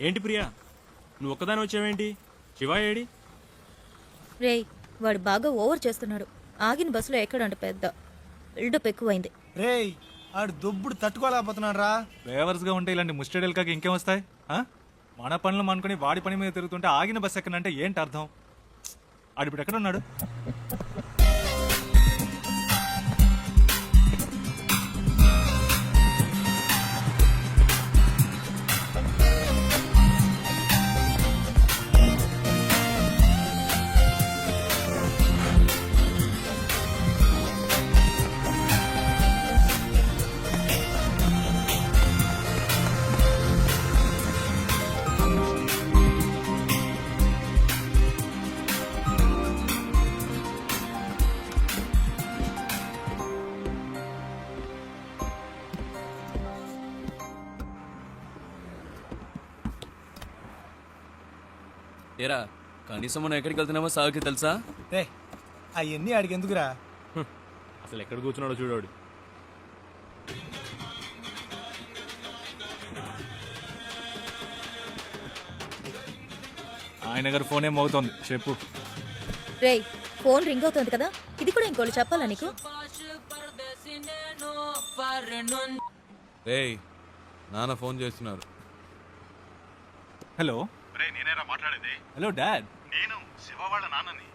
ఏంటి ప్రియా, నువ్వు ఒక్కదాని వచ్చావేంటి? శివ ఏడి? రేయ్, వాడు బాగా ఓవర్ చేస్తున్నాడు. ఆగిన బస్సులో ఎక్కడంట పెద్ద బిల్డప్ ఎక్కువైంది. రేయ్, ఆడు దుబ్బుడు తట్టుకోలేకపోతున్నాడు రా. డ్రైవర్స్ గా ఉంటే ఇలాంటి ముస్టడీలు కాక ఇంకేం వస్తాయి? మన పనులు అనుకుని వాడి పని మీద తిరుగుతుంటే ఆగిన బస్ ఎక్కడంటే ఏంటి అర్థం? ఆడు ఇప్పుడు ఎక్కడ ఉన్నాడు? ఏరా, కనీసం మనం ఎక్కడికి వెళ్తున్నామో సాగుకి తెలుసా? రే, అవన్నీ ఆడికి ఎందుకురా? అసలు ఎక్కడ కూర్చున్నాడో చూడాడు. ఆయన గారు ఫోన్ ఏమవుతోంది చెప్పు. రేయ్, ఫోన్ రింగ్ అవుతుంది కదా, ఇది కూడా ఇంకోళ్ళు చెప్పాలా నీకు? రేయ్, నాన్న ఫోన్ చేస్తున్నారు. హలో. రే, నేనేరా మాట్లాడేది? Hello dad. నేను శివ వాళ్ళ నాన్నని.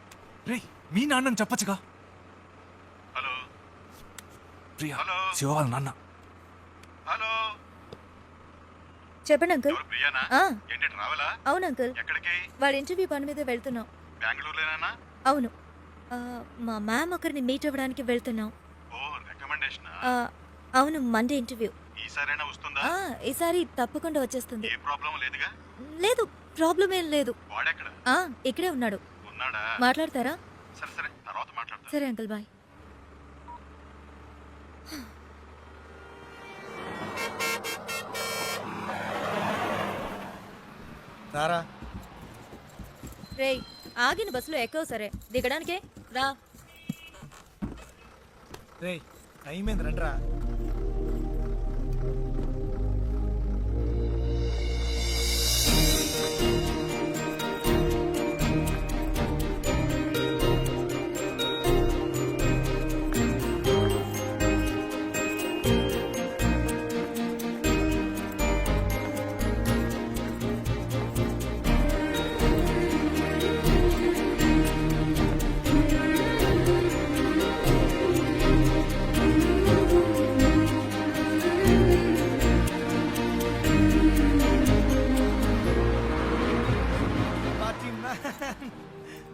రే, మీ నాన్నని చెప్పచ్చుగా. Hello Priya, hello. శివ వాళ్ళ నాన్న. హలో, చెప్పండి అంకుల్. ఎవరు ప్రియానా? ఆ, ఏంటి రావాలా? అవును అంకుల్, ఎక్కడికి? వాడి ఇంటర్వ్యూ పని మీద వెళ్తున్నాం. బెంగళూరులోనా? అవును, మా మ్యామ్ ఒకరిని మీట్ అవ్వడానికి వెళ్తున్నాం. ఓ, రికమెండేషన్. అవును, మండే ఇంటర్వ్యూ. ఈసారైనా వస్తుందా? ఈసారి తప్పకుండా వచ్చేస్తుంది. ఏ ప్రాబ్లం లేదుగా? లేదు, ప్రాబ్లం ఏం లేదు. వాడెక్కడ ఇక్కడే ఉన్నాడు. ఉన్నాడా? మాట్లాడతారా? సరే సరే, తర్వాత మాట్లాడతా. సరే అంకుల్, బాయ్. రారా. రేయ్, ఆగిన బస్సులో ఎక్కవు సరే, దిగడానికే రా. రేయ్, టైం ఏంది రండిరా.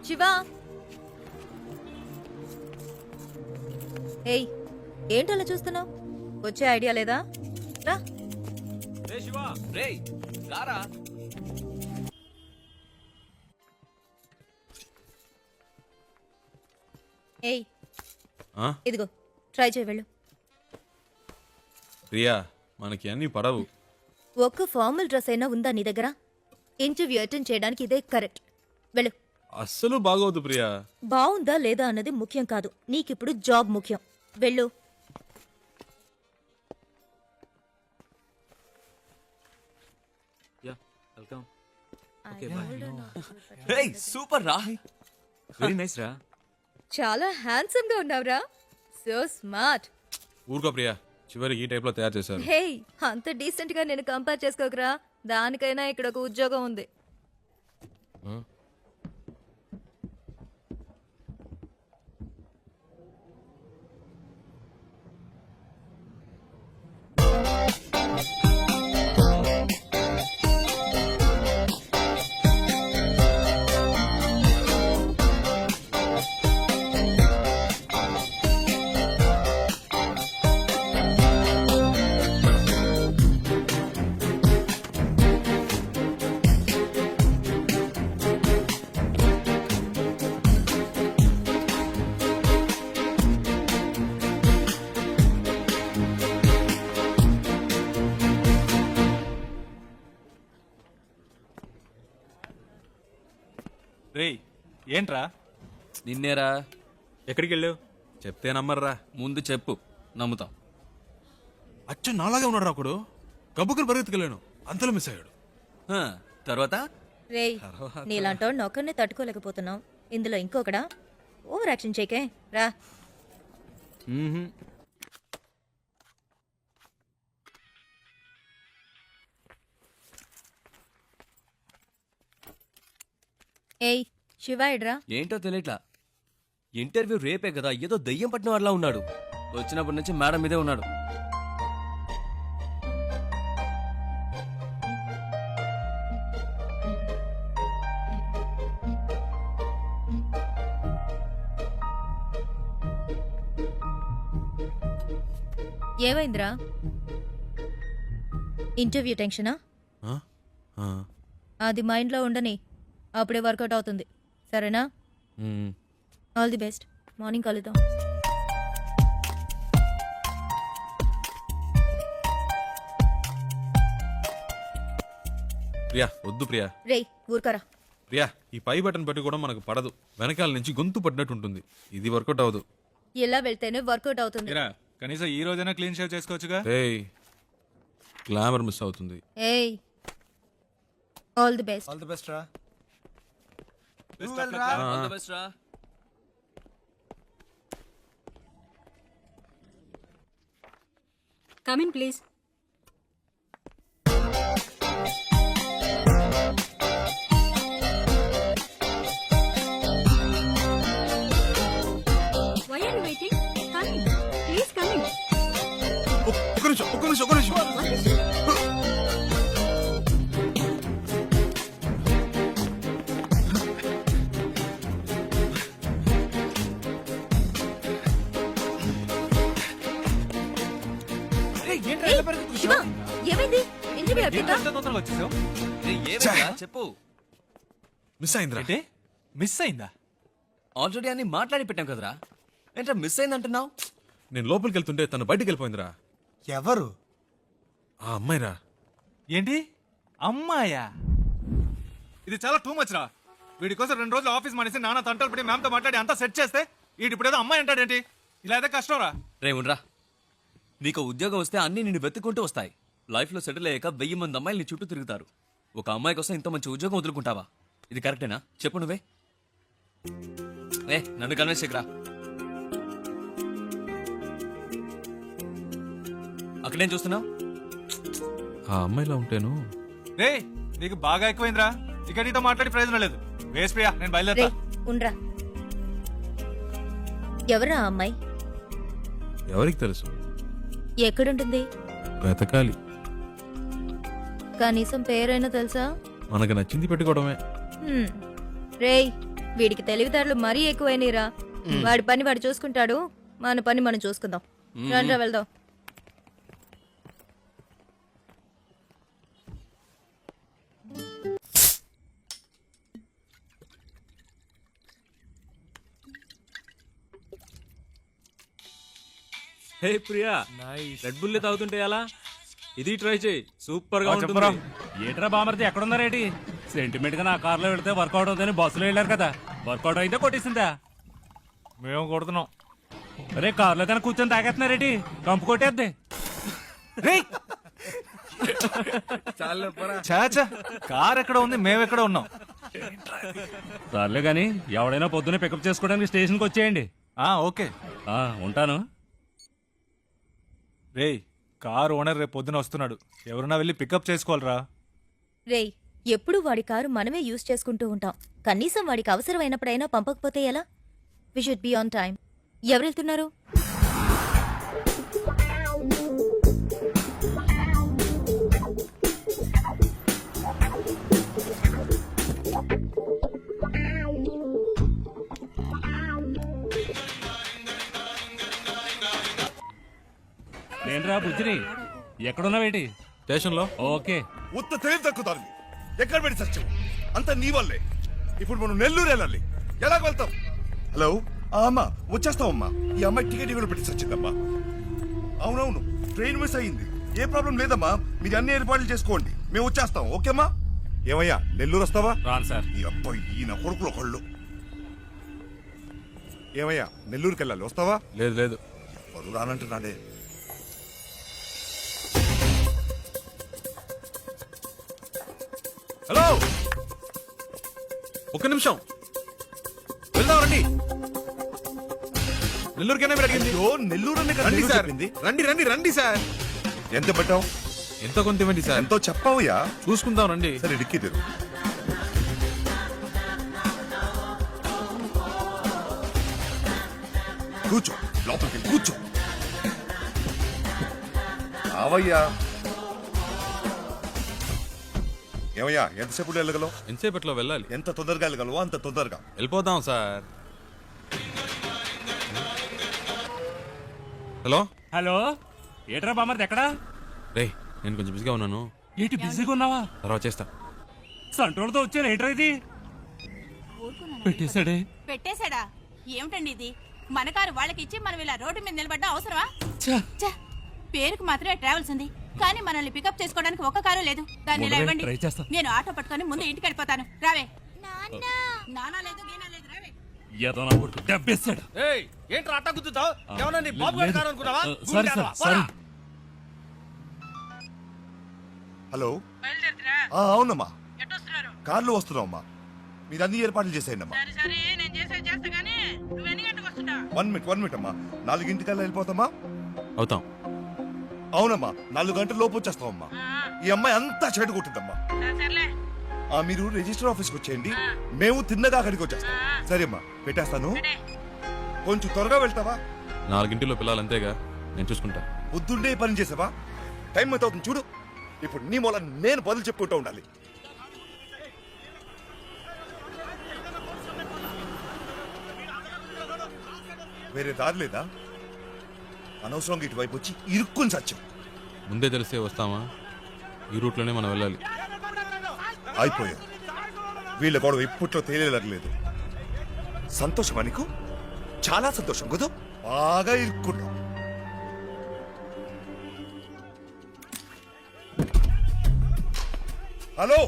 శివా, ఏయ్, ఏంటలా చూస్తున్నావు? వచ్చే ఐడియా లేదా? రా. రే శివ, రేయ్ రారా. ఏయ్, ఇదిగో ట్రై చేయి, వెళ్ళు. ప్రియా, మనకి అన్ని పడవు. ఒక్క ఫార్మల్ డ్రెస్ అయినా ఉందా నీ దగ్గర? ఇంటర్వ్యూ అటెండ్ చేయడానికి ఇదే కరెక్ట్. వెళ్ళు. అస్సలు బాగోదు ప్రియా. బాగుందా లేదా అన్నది ముఖ్యం కాదు, నీకిప్పుడు జాబ్ ముఖ్యం. వెళ్ళు. వెల్కమ్. రేయ్, సూపర్ రా. వెరీ నైస్ రా. చాలా హ్యాండ్సమ్ గా ఉన్నావురా. So smart. ఊరుకో ప్రియా, చివరి ఈ టైప్ లో తయారు చేశారు. హే, అంత డీసెంట్ గా నేను కంపేర్ చేసుకోకరా. దానికైనా ఇక్కడ ఒక ఉద్యోగం ఉంది. రేయ్, ఏంట్రా? నిన్నేరా. ఎక్కడికి వెళ్ళావు? చెప్తే నమ్మర్రా. ముందు చెప్పు, నమ్ముతాం. అచ్చ నాలాగే ఉన్నాడు ఒకడు. గబ్బుకులు పరిగెత్తుకెళ్ళాను, అంతలో మిస్ అయ్యాడు. తర్వాత రేయ్ నీలాంటోడిని ఒక్కరిని తట్టుకోలేకపోతున్నావు ఇందులో ఇంకొకడా ఓవర్ యాక్షన్ చేయకే రా. ఏయ్ శివాయిడ్రా. ఏంటో తెలియట్లా. ఇంటర్వ్యూ రేపే కదా, ఏదో దయ్యం పట్టిన వాళ్ళ ఉన్నాడు. వచ్చినప్పటి నుంచి మేడం మీదే ఉన్నాడు. ఏమైందిరా? ఇంటర్వ్యూ టెన్షనా? ఆ? ఆ. అది మైండ్లో ఉండని, అప్పుడే వర్కౌట్ అవుతుంది. సరేనా? మ్మ్. All the best. మార్నింగ్ కలుద్దాం. ప్రియా వద్దు ప్రియా. రేయ్ ఊరుకరా. ప్రియా ఈ పై బటన్ పెట్టి కూడా మనకు పడదు, వెనకాల నుంచి గొంతు పడినట్టు ఉంటుంది. ఇది వర్కౌట్ అవ్వదు. ఇలా వెళ్తేనే వర్కౌట్ అవుతుంది. ఇరా కనీసం ఈ రోజైనా క్లీన్ షేవ్ చేసుకోవచ్చుగా. ఏయ్ గ్లామర్ మిస్ అవుతుంది. ఏయ్ all the best. All the best రా. All the best రా. Come in, please. Why are you waiting? Come in. Please come in. ఒక్క నిమిషం What is it? శివ ఏమైంది? ఇంటర్వ్యూ అయిపోయిందా? ఎంత తొందరగా వచ్చేసావు? ఏమైందిరా? చెప్పు. మిస్ అయిందిరా. ఏంటి మిస్ అయిందా? ఆల్రెడీ అన్ని మాట్లాడి పెట్టాం కదరా. ఏంట్రా మిస్ అయిందంటున్నావు? నేను లోపలికి వెళ్తుంటే తను బయటికి వెళ్ళిపోయిందిరా. ఎవరు? ఆ అమ్మాయిరా. ఏంటి అమ్మాయా? ఇది చాలా టూ మచ్ రా. వీడి కోసం 2 రోజులు ఆఫీస్ మానేసి నాన్న తంటలు పడి మ్యామ్తో మాట్లాడి అంతా సెట్ చేస్తే వీడి ఇప్పుడు ఏదో అమ్మాయి అంటాడేంటి? ఇలా అయితే కష్టం రా. రే ఉండరా. నీకు ఉద్యోగం వస్తే అన్ని నిన్ను వెతుక్కుంటూ వస్తాయి. లైఫ్లో సెటిల్ అయ్యాక 1000 మంది అమ్మాయిలు నీ చుట్టూ తిరుగుతారు. ఒక అమ్మాయి కోసం ఇంత మంచి ఉద్యోగం వదులుకుంటావా? ఇది కరెక్టేనా? చెప్పు నువ్వే. నన్ను కన్విన్స్ చేయకురా. అక్కడేం చూస్తున్నావు? ఆ అమ్మాయిలా ఉంటేను. రే నీకు బాగా ఎక్కువైందిరా. ఇక నీతో మాట్లాడి ప్రయోజనం లేదు. వేస్ ప్రియా, నేను బయలుదేరా. రేయ్ ఉండ్రా. ఎవరా ఆ అమ్మాయి? ఎవరికి తెలుసు? ఎక్కడుంటుంది? వెతకాలి. కనీసం పేరైనా తెలుసా? మనకు నచ్చింది పెట్టుకోవడమే. రేయ్ వీడికి తెలివితేటలు మరీ ఎక్కువైనరా. వాడి పని వాడు చూసుకుంటాడు, మన పని మనం చూసుకుందాం. రండ్రా వెళ్దాం. హే ప్రియా, రెడ్ బుల్ తాగుతుంటే ఎలా? ఇది ట్రై చేయి, సూపర్ గా ఉంటుంది. ఏట్రా బామర్ది ఎక్కడున్నారేటి? సెంటిమెంట్ గా నా కార్లో వెళ్తే వర్కౌట్ అవుతుందని బస్సులో వెళ్ళారు కదా, వర్కౌట్ అయితే కొట్టేసిందా? మేము కొడుతున్నాం. అరే కార్లో కన్నా కూర్చొని తాగేస్తున్నారేటి? కంపు కొట్టేద్ది. చాచా కార్ ఎక్కడ ఉంది, మేమెక్కడ ఉన్నాం? సర్లే గాని ఎవడైనా పొద్దున్నే పికప్ చేసుకోవడానికి స్టేషన్కి వచ్చేయండి. ఓకే ఉంటాను. రే కార్ ఓనర్ రేపు పొద్దున వస్తున్నాడు. ఎవరన్నా వెళ్ళి పికప్ చేసుకోవాలరా. రేయ్ ఎప్పుడు వాడి కారు మనమే యూజ్ చేసుకుంటూ ఉంటాం. కనీసం వాడికి అవసరమైనప్పుడైనా పంపకపోతే ఎలా? We should be on time. ఎవరు వెళ్తున్నారు? ఏంట్రా బుజ్జిని, ఎక్కడున్నావేటి? స్టేషన్లో. ఓకే. ఉత్త తెలివి తక్కుతారు. ఎక్కడ పెట్టి సత్యం అంత నీ వల్లే. ఇప్పుడు మనం నెల్లూరు వెళ్ళాలి. ఎలా వెళ్తాం? హలో అమ్మా, వచ్చేస్తామమ్మా. ఈ అమ్మాయి టికెట్ కూడా పెట్టి సచ్చిందమ్మా. అవునవును, ట్రైన్ మిస్ అయ్యింది. ఏ ప్రాబ్లం లేదమ్మా, మీరు అన్ని ఏర్పాట్లు చేసుకోండి, మేము వచ్చేస్తాం. ఓకేమ్మా? ఏమయ్యా నెల్లూరు వస్తావా? రాను సార్. ఈ అబ్బాయి ఈయన కొడుకులు ఒకళ్ళు. ఏమయ్యా నెల్లూరుకి వెళ్ళాలి, వస్తావా? లేదు లేదు. ఎవరు రానంటున్నాడే. హలో ఒక్క నిమిషం వెళ్దాం రండి. నెల్లూరుకైనా మీరు అడిగింది. అయ్యో నెల్లూరు అనే కదా రండి నెల్లూరు సార్, చెప్పింది. రండి రండి రండి సార్. ఎంత పెట్టావు? ఎంతో కొంత ఇవ్వండి సార్. ఎంతో చెప్పావుయా? చూసుకుందాం రండి. సరే డిక్కి తెరు. కూర్చో, లోపలికి వెళ్ళి కూర్చో. రావయ్యా. ఏమయ్యా ఎంతసేపు వెళ్ళగలవు? ఎంతసేపట్లో వెళ్ళాలి? ఎంత తొందరగా వెళ్ళగలవో అంత తొందరగా. వెళ్ళిపోదాం సార్. హలో హలో ఏట్రా బామర్ది ఎక్కడా? రే నేను కొంచెం బిజీగా ఉన్నాను, ఏంటి బిజీగా ఉన్నావా? తర్వాత చేస్తా. సంట్రోల్తో వచ్చాను ఏంట్రా ఇది? పెట్టేశాడే. పెట్టేశాడా? ఏమిటండి ఇది? మన కారు వాళ్ళకి ఇచ్చి మనం ఇలా రోడ్డు మీద నిలబడ్డా అవసరమా? ఛ! ఛ! పేరుకు మాత్రమే ట్రావెల్స్ ఉంది, కానీ మనల్ని పికప్ చేసుకోవడానికి ఒక్క కారు లేదు. దాన్ని ఇలా మొదలై ఇవ్వండి. ట్రై చేస్తా. నేను ఆటో పట్టుకొని ముందు ఇంటికి వెళ్ళిపోతాను. రావే. నానా లేదు గీనా లేదు, రావే. ఏదో నా కొడుకు దెబ్బేశాడు. ఏంట్రా అట్ట గుద్దుతావు? ఏమన్నా నీ లేదు. బాబు గారి కారు అనుకున్నావా? Sorry sir, sorry. హలో అవునమ్మా, కార్లో వస్తున్నావమ్మా. మీరు అన్ని ఏర్పాట్లు చేసేయండి అమ్మా. 1 మినిట్ అమ్మా. 4 వెళ్ళిపోతామా? అవుతాం. అవునమ్మా, 4 గంటల లోపు వచ్చేస్తామమ్మా. ఈ అమ్మాయి అంతా చెడు కొట్టిందమ్మా. మీరు రిజిస్టర్ ఆఫీస్కి వచ్చేయండి, మేము తిన్నగా అక్కడికి వచ్చేస్తాం. సరే అమ్మా, పెట్టేస్తాను. కొంచెం త్వరగా వెళ్తావా? 4 పిల్లలు అంతేగా, నేను చూసుకుంటా. బుద్ధుండే పని చేసావా? టైం ఎంత అవుతుంది చూడు. ఇప్పుడు నీ మూల నేను బదులు చెప్పుకుంటూ ఉండాలి. వేరే దారి లేదా? అనవసరంగా ఇటువైపు వచ్చి ఇరుక్కుని సత్యం. ముందే తెలిస్తే వస్తామా? ఈ రూట్లోనే మనం వెళ్ళాలి. అయిపోయారు. వీళ్ళ గొడవ ఇప్పట్లో తేలేలేదు. సంతోషమా నీకు? చాలా సంతోషం కదా. బాగా ఇరుక్కుంటాం. హలో,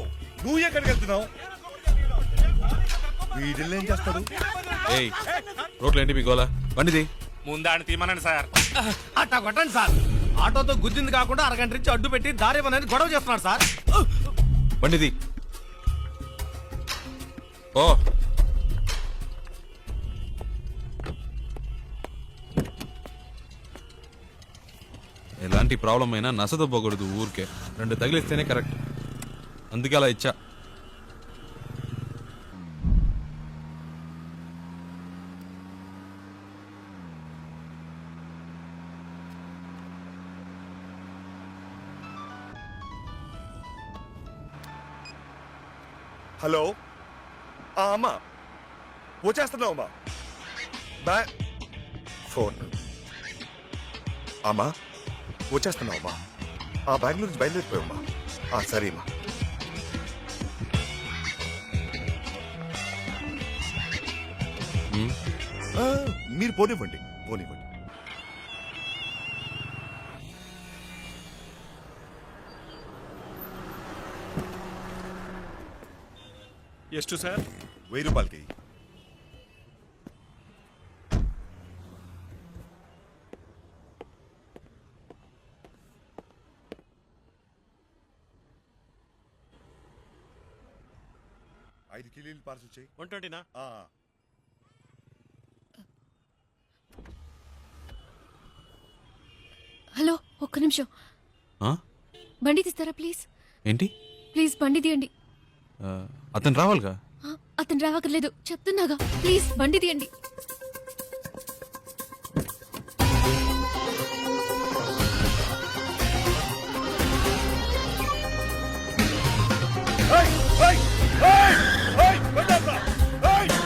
నువ్వు ఎక్కడికి వెళ్తున్నావు? వీడిల్లు ఏం చేస్తాడు? ఏయ్ రోడ్లు ఏంటి మీ గోలా? బండిది. ముందాన్ని తీమనండి సార్. అట్ట కొట్టండి సార్. ఆటోతో గుద్దింది కాకుండా అరగంట నుంచి అడ్డు పెట్టి దారి ఇవ్వనని గొడవ చేస్తున్నాడు సార్. బండిది. ఓ ఎలాంటి ప్రాబ్లం అయినా నసదొబ్బకూడదు ఊరికే. 2 తగిలిస్తేనే కరెక్ట్. అందుకే అలా ఇచ్చా. హలో అమ్మా, వచ్చేస్తున్నావు అమ్మా. ఫోన్ అమ్మా, వచ్చేస్తున్నావు అమ్మా. బెంగళూరు నుంచి బయలుదేరిపోయామ్మా. సరే అమ్మా. మీరు పోనివ్వండి, పోనివ్వండి. ಎಷ್ಟು ಸರ್? 1000 రూపాయలకి. ఐదు కిలోలు పార్సల్ చేయి. 120 నా? హలో, ఒక్క నిమిషం. ఆ? బండి తీస్తారా ప్లీజ్? ఏంటి? ప్లీజ్ బండి తీయండి. అతను రావాలిగా. అతను రావక్కర్లేదు, చెప్తున్నాగా. ప్లీజ్ బండి తీయండి.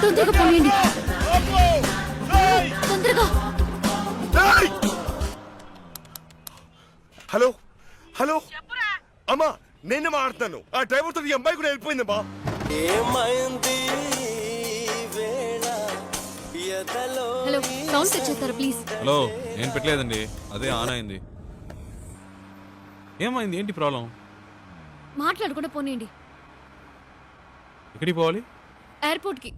తొందరగా పోయండి, తొందరగా. హలో హలో అమ్మా, నేనే మాట్లాడుతాను. ఆ డ్రైవర్తో ఈ అమ్మాయి కూడా వెళ్ళిపోయిందమ్మా. హలో, సౌండ్ తెచ్చేస్తారా ప్లీజ్? హలో, నేను పెట్టలేదండి, అదే ఆన్ అయింది. ఏమైంది? ఏంటి ప్రాబ్లం? మాట్లాడకుండా పోనీయండి. ఎక్కడికి పోవాలి? ఎయిర్పోర్ట్కి.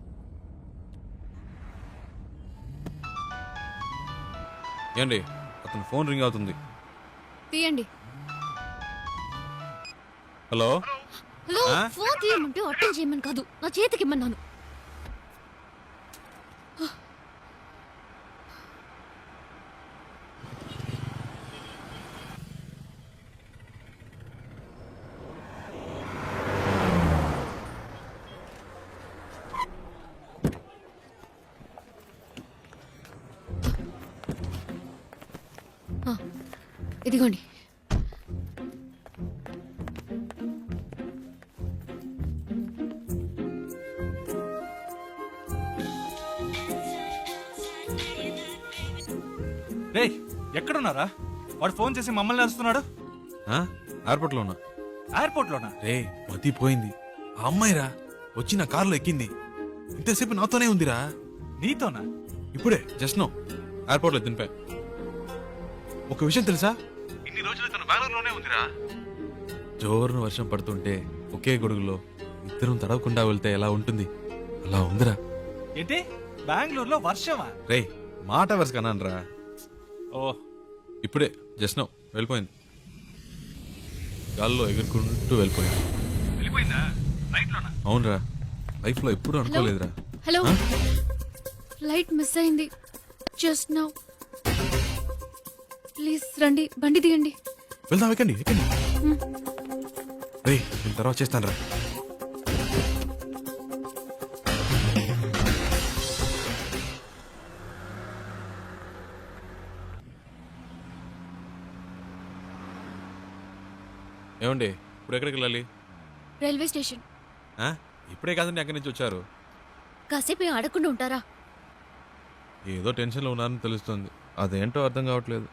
ఏండి, అతను ఫోన్ రింగ్ అవుతుంది. తీయండి. హలో హలో ఫోన్ తీయమంటే అటెండ్ చేయమని కాదు, నా చేతికి ఇమ్మన్నాను. ఇదిగోండి. రే ఎక్కడున్నారా? వాడు ఫోన్ చేసి మమ్మల్ని వస్తున్నాడు. ఎయిర్పోర్ట్ లో ఉన్నా. ఎయిర్పోర్ట్ లోనా? రే మతిపోయింది. ఆ అమ్మాయిరా వచ్చి నా కారులో ఎక్కింది. ఇంతసేపు నాతోనే ఉందిరా. నీతోనా? ఇప్పుడే జస్ట్ నో ఎయిర్పోర్ట్ లో దింపా. ఒక విషయం తెలుసా, ఇన్ని రోజులు తను బెంగళూరులోనే ఉందిరా. జోరున వర్షం పడుతుంటే ఒకే గొడుగులో ఇద్దరం తడవకుండా వెళ్తే ఎలా ఉంటుంది అలా ఉందిరా. ఏంటి బెంగళూరులో వర్షమా? రే మాట వరుస కన్నానరా. ఓ ఇప్పుడే జస్ట్ నో వెళ్ళిపోయింది. గాల్లో ఎగురుకుంటూ వెళ్ళిపోయింది. వెళ్ళిపోయిందా? ఫ్లైట్ లోనా? అవునరా, లైఫ్ లో ఎప్పుడు అనుకోలేదురా. హలో, ఫ్లైట్ మిస్ అయింది జస్ట్ నౌ. ప్లీజ్ రండి, బండి తీయండి. వెళ్దాం, ఎక్కండి ఎక్కండి. రే నేను తర్వాత చేస్తాను రా. ఏమండి ఇప్పుడు ఎక్కడికి వెళ్ళాలి? Railway station. ఆ? ఇప్పుడే కాదండి ఎక్కడి నుంచి వచ్చారు. కాసేపు ఏం ఆడకుండా ఉంటారా? ఏదో టెన్షన్లో ఉన్నారని తెలుస్తుంది, అదేంటో అర్థం కావట్లేదు.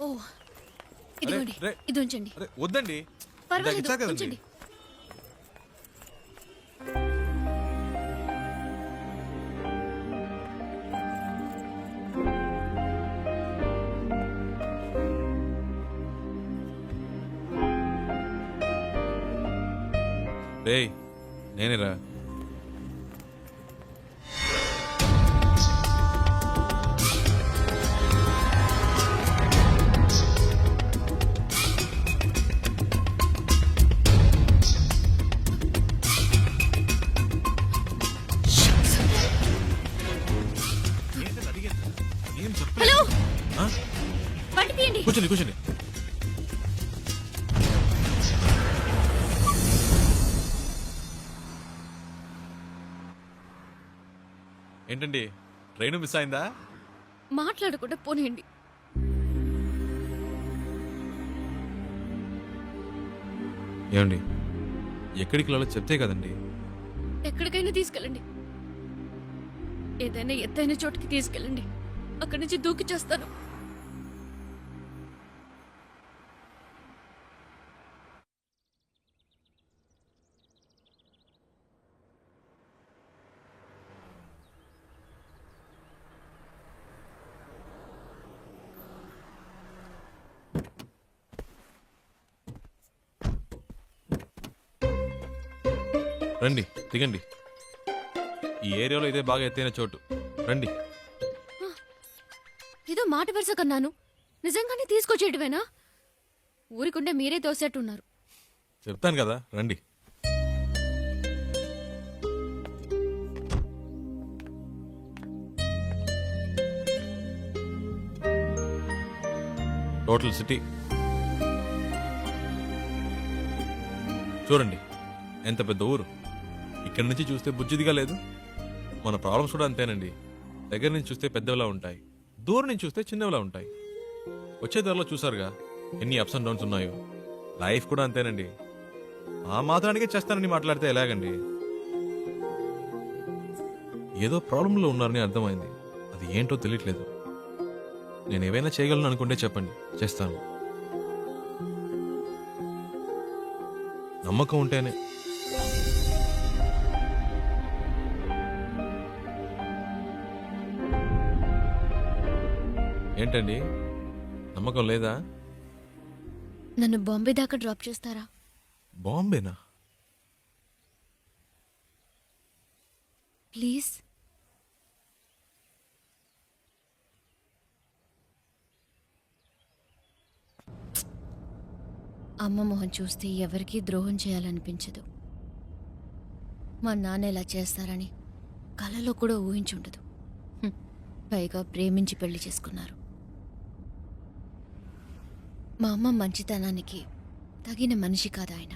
ఓ ఇదిగోండి, రే. ఇది ఉంచండి. అరే వద్దండి, పర్వాలేదు, ఇచ్చా కదండి. ఉంచండి. రేయ్ నేనేరా. ఏం చెప్పలేదు. హలో, ఆ? బండి తీయండి. కూర్చోండి కూర్చోండి. ఏంటండి ట్రైన్ మిస్ అయిందా? మాట్లాడకుండా పోనీయండి. ఏమండి ఎక్కడికి వెళ్ళాలో చెప్తే కదండి. ఎక్కడికైనా తీసుకెళ్ళండి, ఏదైనా ఎత్తైన చోటుకి తీసుకెళ్ళండి. అక్కడి నుంచి దూకి చేస్తాను. రండి దిగండి. ఈ ఏరియాలో ఇదే బాగా ఎత్తైన చోటు, రండి. ఏదో మాట వరుస కన్నాను, నిజంగానే తీసుకొచ్చేటివేనా? ఊరికుండే మీరే తోసేట్టున్నారు. చెప్తాను కదా రండి. టోటల్ సిటీ చూడండి, ఎంత పెద్ద ఊరు. ఇక్కడి నుంచి చూస్తే బుజ్జిదిగా లేదు. మన ప్రాబ్లమ్స్ కూడా అంతేనండి. దగ్గర నుంచి చూస్తే పెద్దవిలా ఉంటాయి, దూరం నుంచి చూస్తే చిన్నవిలా ఉంటాయి. వచ్చే ధరలో చూసారుగా ఎన్ని అప్స్ అండ్ డౌన్స్ ఉన్నాయో. లైఫ్ కూడా అంతేనండి. ఆ మాత్రానికే చేస్తానని మాట్లాడితే ఎలాగండి? ఏదో ప్రాబ్లంలో ఉన్నారని అర్థమైంది, అది ఏంటో తెలియట్లేదు. నేను ఏవైనా చేయగలను అనుకుంటే చెప్పండి, చేస్తాను. నమ్మకం ఉంటేనే. ఏంటండి నమ్మకం లేదా? నన్ను బాంబే దాకా డ్రాప్ చేస్తారా? బాంబేనా? ప్లీజ్. అమ్మ మొహం చూస్తే ఎవరికీ ద్రోహం చేయాలనిపించదు. మా నాన్న ఇలా చేస్తారని కలలో కూడా ఊహించుండదు. పైగా ప్రేమించి పెళ్లి చేసుకున్నారు. మా అమ్మ మంచితనానికి తగిన మనిషి కాదు ఆయన.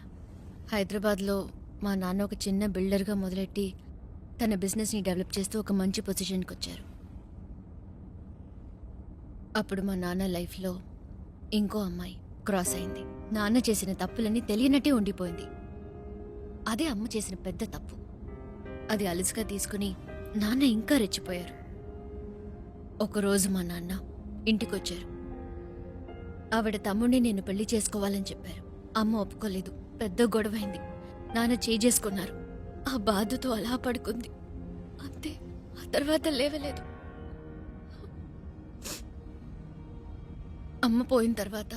హైదరాబాద్లో మా నాన్న ఒక చిన్న బిల్డర్గా మొదలెట్టి తన బిజినెస్ని డెవలప్ చేస్తూ ఒక మంచి పొజిషన్కి వచ్చారు. అప్పుడు మా నాన్న లైఫ్లో ఇంకో అమ్మాయి క్రాస్ అయింది. నాన్న చేసిన తప్పులన్నీ తెలియనట్టే ఉండిపోయింది. అదే అమ్మ చేసిన పెద్ద తప్పు. అది అలుసుగా తీసుకుని నాన్న ఇంకా రెచ్చిపోయారు. ఒకరోజు మా నాన్న ఇంటికొచ్చారు. ఆవిడ తమ్ముడిని నేను పెళ్లి చేసుకోవాలని చెప్పారు. అమ్మ ఒప్పుకోలేదు. పెద్ద గొడవైంది. నాన్న చేసుకున్నారు. ఆ బాధతో అలా పడుకుంది. అంతే. ఆ తర్వాత లేవలేదు. అమ్మ పోయిన తర్వాత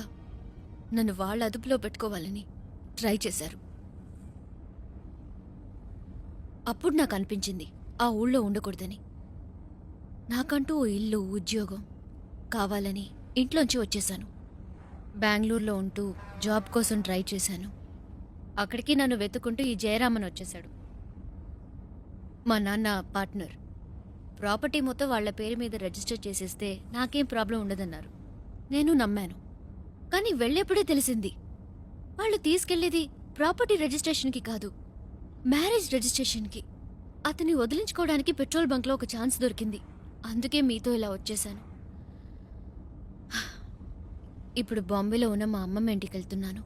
నన్ను వాళ్ళ అదుపులో పెట్టుకోవాలని ట్రై చేశారు. అప్పుడు నాకు అనిపించింది ఆ ఊళ్ళో ఉండకూడదని. నాకంటూ ఓ ఇల్లు, ఉద్యోగం కావాలని ఇంట్లోంచి వచ్చేశాను. బెంగళూరులో ఉంటూ జాబ్ కోసం ట్రై చేశాను. అక్కడికి నన్ను వెతుకుంటూ ఈ జయరామన్ వచ్చేశాడు. మా నాన్న పార్ట్నర్. ప్రాపర్టీ మొత్తం వాళ్ల పేరు మీద రిజిస్టర్ చేసేస్తే నాకేం ప్రాబ్లం ఉండదన్నారు. నేను నమ్మాను. కానీ వెళ్ళేప్పుడే తెలిసింది వాళ్ళు తీసుకెళ్లేది ప్రాపర్టీ రిజిస్ట్రేషన్కి కాదు, మ్యారేజ్ రిజిస్ట్రేషన్కి. అతన్ని వదిలించుకోవడానికి పెట్రోల్ బంక్లో ఒక ఛాన్స్ దొరికింది. అందుకే మీతో ఇలా వచ్చేశాను. ఇప్పుడు బాంబేలో ఉన్న మా అమ్మమ్మ ఇంటికి వెళ్తున్నాను.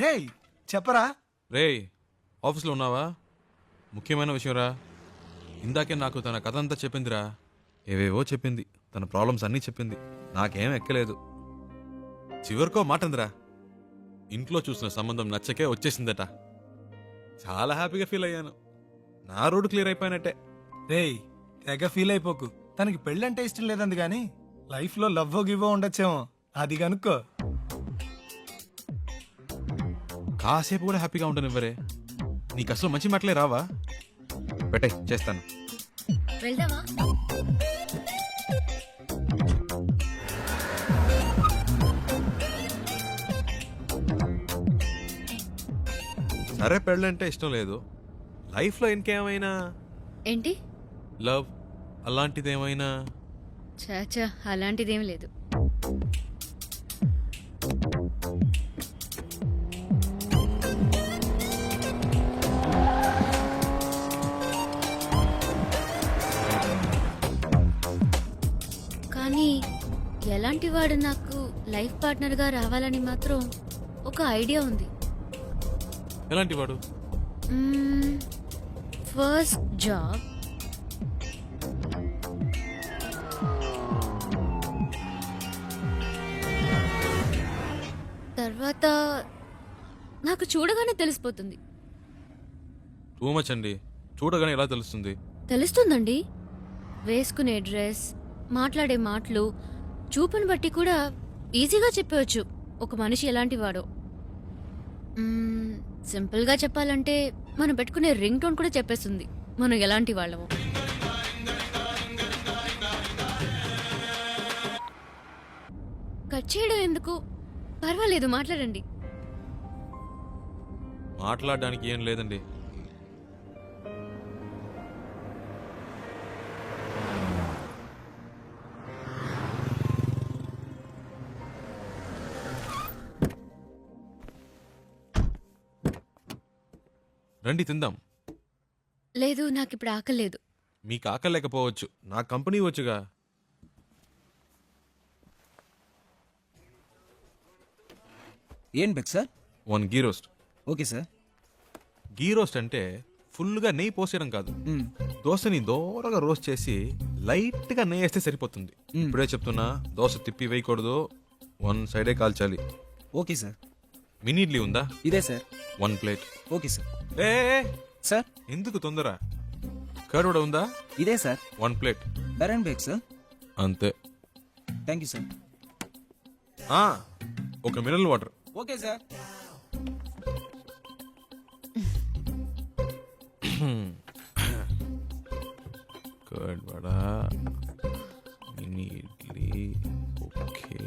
రేయ్ చెప్పరా. రేయ్ ఆఫీస్లో ఉన్నావా? ముఖ్యమైన విషయం రా. ఇందాకే నాకు తన కథ అంతా చెప్పిందిరా. ఏవేవో చెప్పింది. తన ప్రాబ్లమ్స్ అన్నీ చెప్పింది. నాకేం ఎక్కలేదు. చివరికో మాట అందిరా, ఇంట్లో చూసిన సంబంధం నచ్చకే వచ్చేసిందట. చాలా హ్యాపీగా ఫీల్ అయ్యాను. నా రోడ్డు క్లియర్ అయిపోయినట్టే. రేయ్ తెగ ఫీల్ అయిపోకు. తనకి పెళ్ళంటే ఇష్టం లేదంది గాని లైఫ్లో లవ్వో గివ్వో ఉండొచ్చేమో. అది కనుక్కో. కాసేపు కూడా హ్యాపీగా ఉండనివ్వరే. నీకు అసలు మంచి మాటలే రావా? పెట్టే చేస్తాను. వెళ్దామా? సరే పెళ్ళంటే ఇష్టం లేదు. లైఫ్లో ఇంకేమైనా ఏంటి? లవ్ అలాంటిదేమైనా? చాచా అలాంటిదేం లేదు. కానీ ఎలాంటి వాడు నాకు లైఫ్ పార్ట్నర్గా రావాలని మాత్రం ఒక ఐడియా ఉంది. ఎలాంటి వాడు? ఫస్ట్ జాబ్, తర్వాత నాకు చూడగానే తెలిసిపోతుంది. టూ మచ్ అండి. చూడగానే ఎలా తెలుస్తుంది? తెలుస్తుందండి. వేసుకునే డ్రెస్, మాట్లాడే మాటలు, చూపుని బట్టి కూడా ఈజీగా చెప్పవచ్చు ఒక మనిషి ఎలాంటి వాడో. సింపుల్గా చెప్పాలంటే మనం పెట్టుకునే రింగ్ టోన్ కూడా చెప్పేస్తుంది మనం ఎలాంటి వాళ్ళమో. కట్ చేయడం ఎందుకు? పర్వాలేదు, మాట్లాడండి. మాట్లాడడానికి ఏం లేదండి. రండి తిందాం. లేదు, నాకు ఇప్పుడు ఆకలేదు. మీకు ఆకలేకపోవచ్చు, నా కంపెనీ వచ్చుగా. ఏం బెక్ sir? 1 ghee roast. Okay sir. Ghee roast అంటే ఫుల్గా నెయ్యి పోసేయడం కాదు. దోశని దోరగా రోస్ట్ చేసి లైట్గా నెయ్యి వేస్తే సరిపోతుంది. ఇప్పుడే చెప్తున్నా, దోశ తిప్పి వేయకూడదు, 1 సైడే కాల్చాలి. Okay sir. మినీ ఇడ్లీ ఉందా? ఇదే సార్. 1 ప్లేట్. Okay sir. ఏ సార్ ఎందుకు తొందర? కర్డ్ కూడా ఉందా? ఇదే సార్. 1 ప్లేట్. బెరన్ బేక్ సార్. అంతే. Thank you sir. ఒక mineral water. Okay sir. Curd vada, mini idli, okay,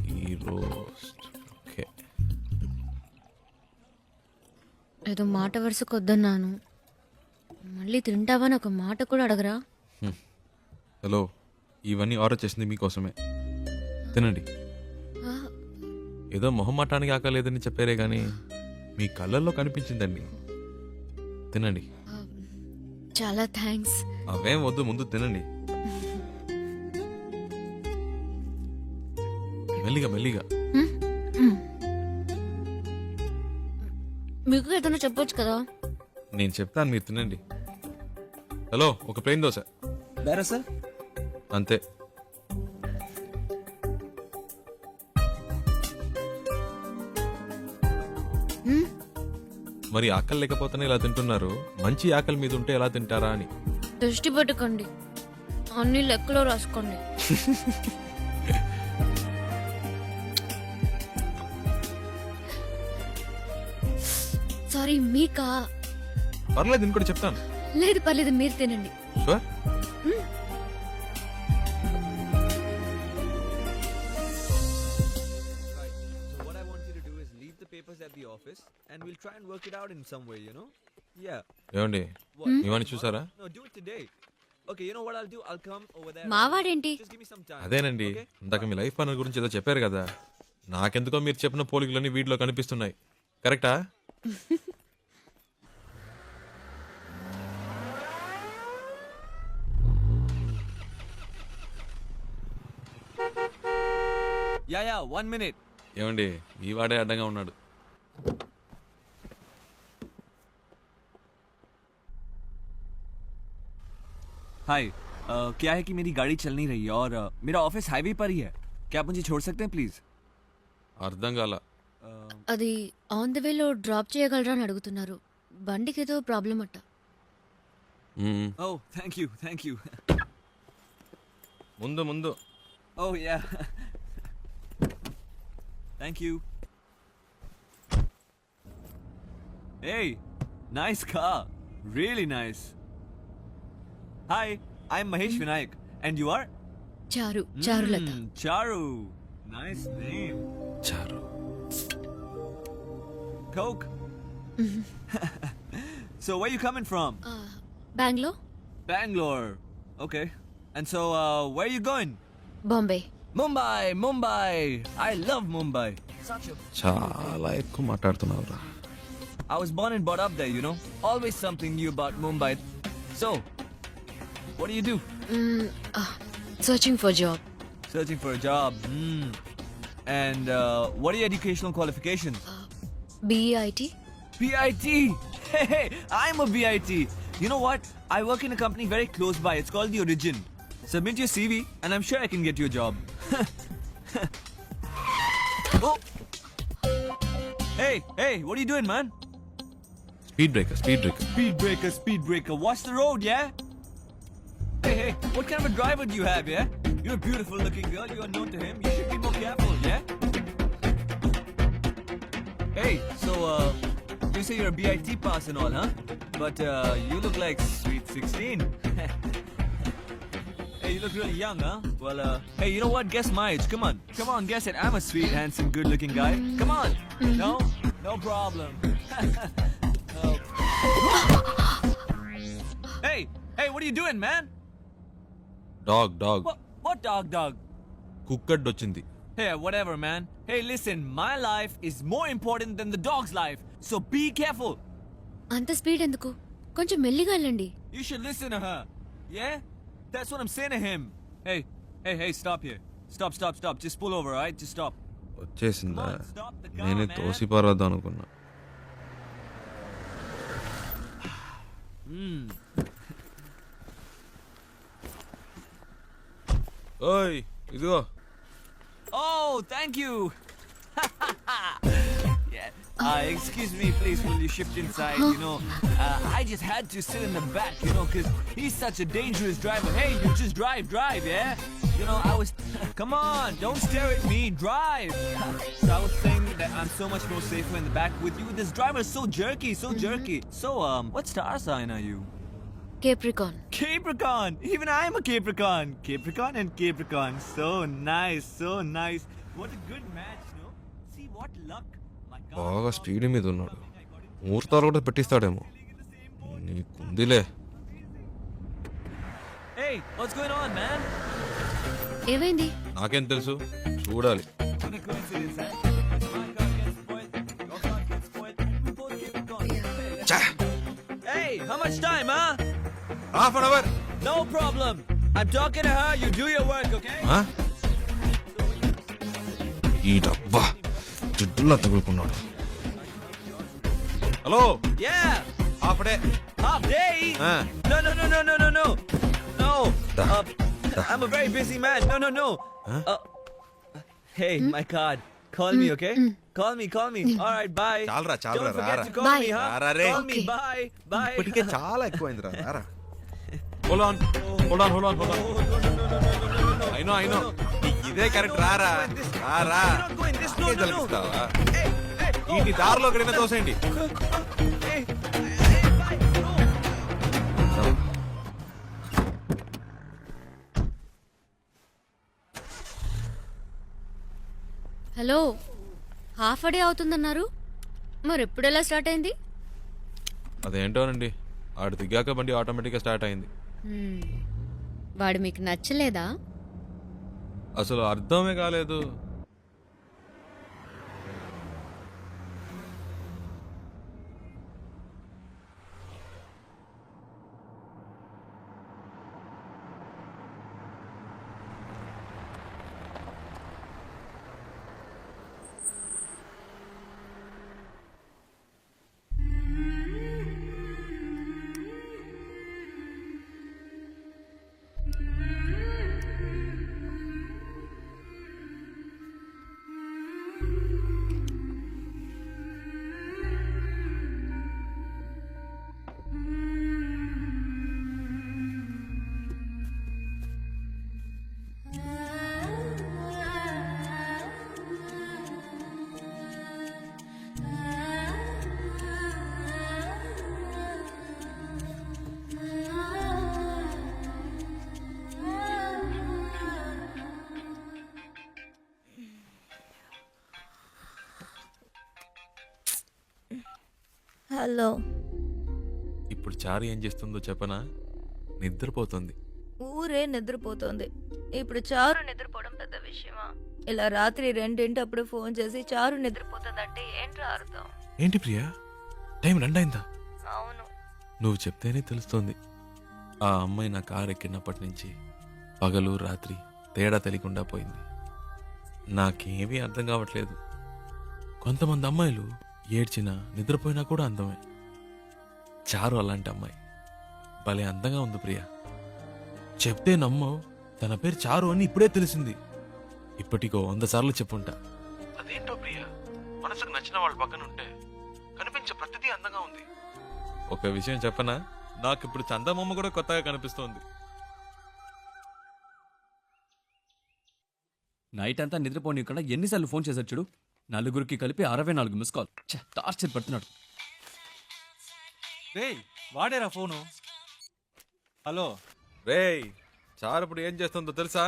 ghee roast, okay. ఏదో మాట వరుసకు వద్దన్నాను, మళ్ళీ తింటావని ఒక మాట కూడా అడగరా? హలో, ఇవన్నీ ఆర్డర్ చేసింది మీకోసమే, తినండి. ఆ, ఏదో మొహమాటానికి ఆకలేదని చెప్పారే కానీ మీ కళ్ళల్లో కనిపించిందండి. తినండి. చాలా థ్యాంక్స్. అవేం వద్దు, ముందు తినండి. మెల్లిగా మెల్లిగా. మీకు ఏదైనా చెప్పొచ్చు కదా. నేను చెప్తాను, మీరు తినండి. హలో, ఒక ప్లేన్ దోశ బేరా సార్. అంతే. మరి ఆకలి లేకపోతేనే ఇలా తింటున్నారు, మంచి ఆకలి మీద ఉంటే ఎలా తింటారా అని. దృష్టి పెట్టుకోండి, అన్ని లెక్కలో రాసుకోండి. సారీ, మీకా? పర్లేదు, ఇంకోటి చెప్తాను. లేదు పర్లేదు, మీరు తినండి. Sure. So what I want you to do is leave the papers at the office and we'll try and work it out in some way, you know? Yeah. ఏమండి, ఇవన్నీ చూసారా? No, do it today. Okay, you know what I'll do? I'll come over there. మావాడేంటి? Just give me some time. అదేనండి, ఇందాక మీ life partner గురించి ఏదో చెప్పారు కదా, నాకెందుకో మీరు చెప్పిన పోలికలన్నీ వీటిలో కనిపిస్తున్నాయి. కరెక్టా? Yeah, 1 minute. ఏమండి, ఈ వాడే అడ్డంగా ఉన్నాడు. हाय, क्या है कि मेरी गाड़ी चल नहीं रही है और मेरा ऑफिस हाईवे पर ही है. क्या आप मुझे छोड़ सकते हैं प्लीज? అర్థం కాల. అది ఆన్ ద వేలో డ్రాప్ చేయగలరా అని అడుగుతున్నారు. బండికి ఏదో ప్రాబ్లం అట్ట. Oh, thank you. ముందు ముందు. Oh yeah. Thank you. Hey, nice car. Really nice. Hi, I'm Mahesh Vinayak. And you are? Charulata. Charu. Nice name. చారు. Coke. So where you coming from? Bengaluru, Bangalore. Okay. And so where are you going? Bombay. Mumbai. I love Mumbai. చాలా ఎక్కువ మాట్లాడుతున్నావురా. I was born and brought up there, you know. Always something new about Mumbai. So, what do you do? Searching for job. Searching for a job. And what are your educational qualifications? BEIT. BIT. Hey, I'm a BIT. You know what? I work in a company very close by. It's called The Origin. Submit your CV, and I'm sure I can get you a job. Oh. Hey, what are you doing, man? Speed breaker, speed breaker. Speed breaker. Watch the road, yeah? Hey, what kind of a driver do you have, yeah? You're a beautiful looking girl. You are known to him. You should be more careful, yeah? Hey, so, you say you're a BIT pass and all, huh? But, you look like sweet 16. Hey, you look really young, huh? Well, hey, you know what? Guess my age. Come on, guess it. I'm a sweet, handsome, good-looking guy. Come on. No? No problem. Oh. Hey, what are you doing, man? Dog. What dog? Cooked వచ్చింది. Hey, whatever, man. Hey, listen, my life is more important than the dog's life. So be careful. అంత speed ఎందుకు? కొంచెం మెల్లిగా వెళ్ళండి. You should listen to her. Yeah? That's what I'm saying to him. Hey, stop here. Stop. Just pull over, alright? Just stop. వచ్చేసిందా? Come on, stop the car, నేనే man. తోసి పారద్దాం అనుకున్నా. ఓయ్, ఇదిగో. Oh, thank you. Yeah. Excuse me, please, will you shift inside? You know, I just had to sit in the back, you know, because he's such a dangerous driver. Hey, you just drive, yeah? You know, I was. Come on, don't stare at me. Drive. So I was saying that I'm so much more safer in the back with you. This driver is so jerky, so jerky. So, what star sign are you? Capricorn. Capricorn. Even I'm a Capricorn. Capricorn and Capricorn. So nice, so nice. What a good match, no? See what luck. My God. బాగా speed మీద ఉన్నాడు. ముహూర్తాలు కూడా పెట్టిస్తాడేమో. నీకుందిలే. Hey, what's going on, man? ఏమైంది? నాకేం తెలుసు, చూడాలి. What a coincidence, huh? My car gets spoiled. Your car gets spoiled. We both Capricorn. Hey, how much time, huh? Half an hour. No problem. I'm talking to her. You do your work, okay? ఈ డబ్బా జిడ్డులా తగులుకున్నాడు. Hello. Yeah. Half day. Half day? No. No. Da. I'm a very busy man. No. Hey, my card. Call me, okay? Call me. All right, bye. చాలరా Don't forget రారా. to call Bye. me, huh? రారా రే. Call me. Okay. Bye. ఇప్పటికే చాలా ఎక్కువైందిరా రారా. Hold on. I know. ఇదే correct రారా. రారా. You're not going this. No. తలపిస్తావా? Hey. ఈ దారిలో ఎక్కడైనా తోసేయండి. Hey. Bye. No. Hello, half day అవుతుందన్నారు, మరి ఎప్పుడు ఎలా స్టార్ట్ అయింది? అదేంటోనండి, ఆడు దిగాక బండి ఆటోమేటిక్గా స్టార్ట్ అయింది. వాడు మీకు నచ్చలేదా? అసలు అర్థమే కాలేదు. హలో. ఇప్పుడు చారు ఏం చేస్తుందో చెప్పనా? నిద్రపోతుంది. ఊరే నిద్రపోతోంది. ఇప్పుడు చారు నిద్రపోవడం పెద్ద విషయమా? ఇలా రాత్రి 2 ఫోన్ చేసి చారు నిద్రపోతుందంటే ఏంట్రా అర్థం? ఏంటి ప్రియా, టైం 2 అయిందా? అవును. నువ్వు చెప్తేనే తెలుస్తోంది. ఆ అమ్మాయి నా కారు ఎక్కినప్పటి నుంచి పగలు రాత్రి తేడా తెలియకుండా పోయింది. నాకేమీ అర్థం కావట్లేదు. కొంతమంది అమ్మాయిలు ఏడ్చినా నిద్రపోయినా కూడా అందమే. చారు అలాంటి అమ్మాయి. భలే అందంగా ఉంది ప్రియా. చెప్తే నమ్మవు, తన పేరు చారు అని ఇప్పుడే తెలిసింది. ఇప్పటికో 100 సార్లు చెప్పుంటా. అదేంటో ప్రియా, మనసుకు నచ్చిన వాళ్ళ పక్కన ఉంటే కనిపించే ప్రతిదీ అందంగా ఉంది. ఒక విషయం చెప్పనా, నాకు ఇప్పుడు చందమామ కూడా కొత్తగా కనిపిస్తోంది. నైట్ అంతా నిద్రపోనీయకుండా ఎన్నిసార్లు ఫోన్ చేశారు చూడు. 4 కలిపి 64 మిస్ కాల్. టార్చర్ పెడుతున్నాడు. రేయ్, వాడేరా ఫోను. హలో. రేయ్, చారు ఇప్పుడు ఏం చేస్తుందో తెలుసా?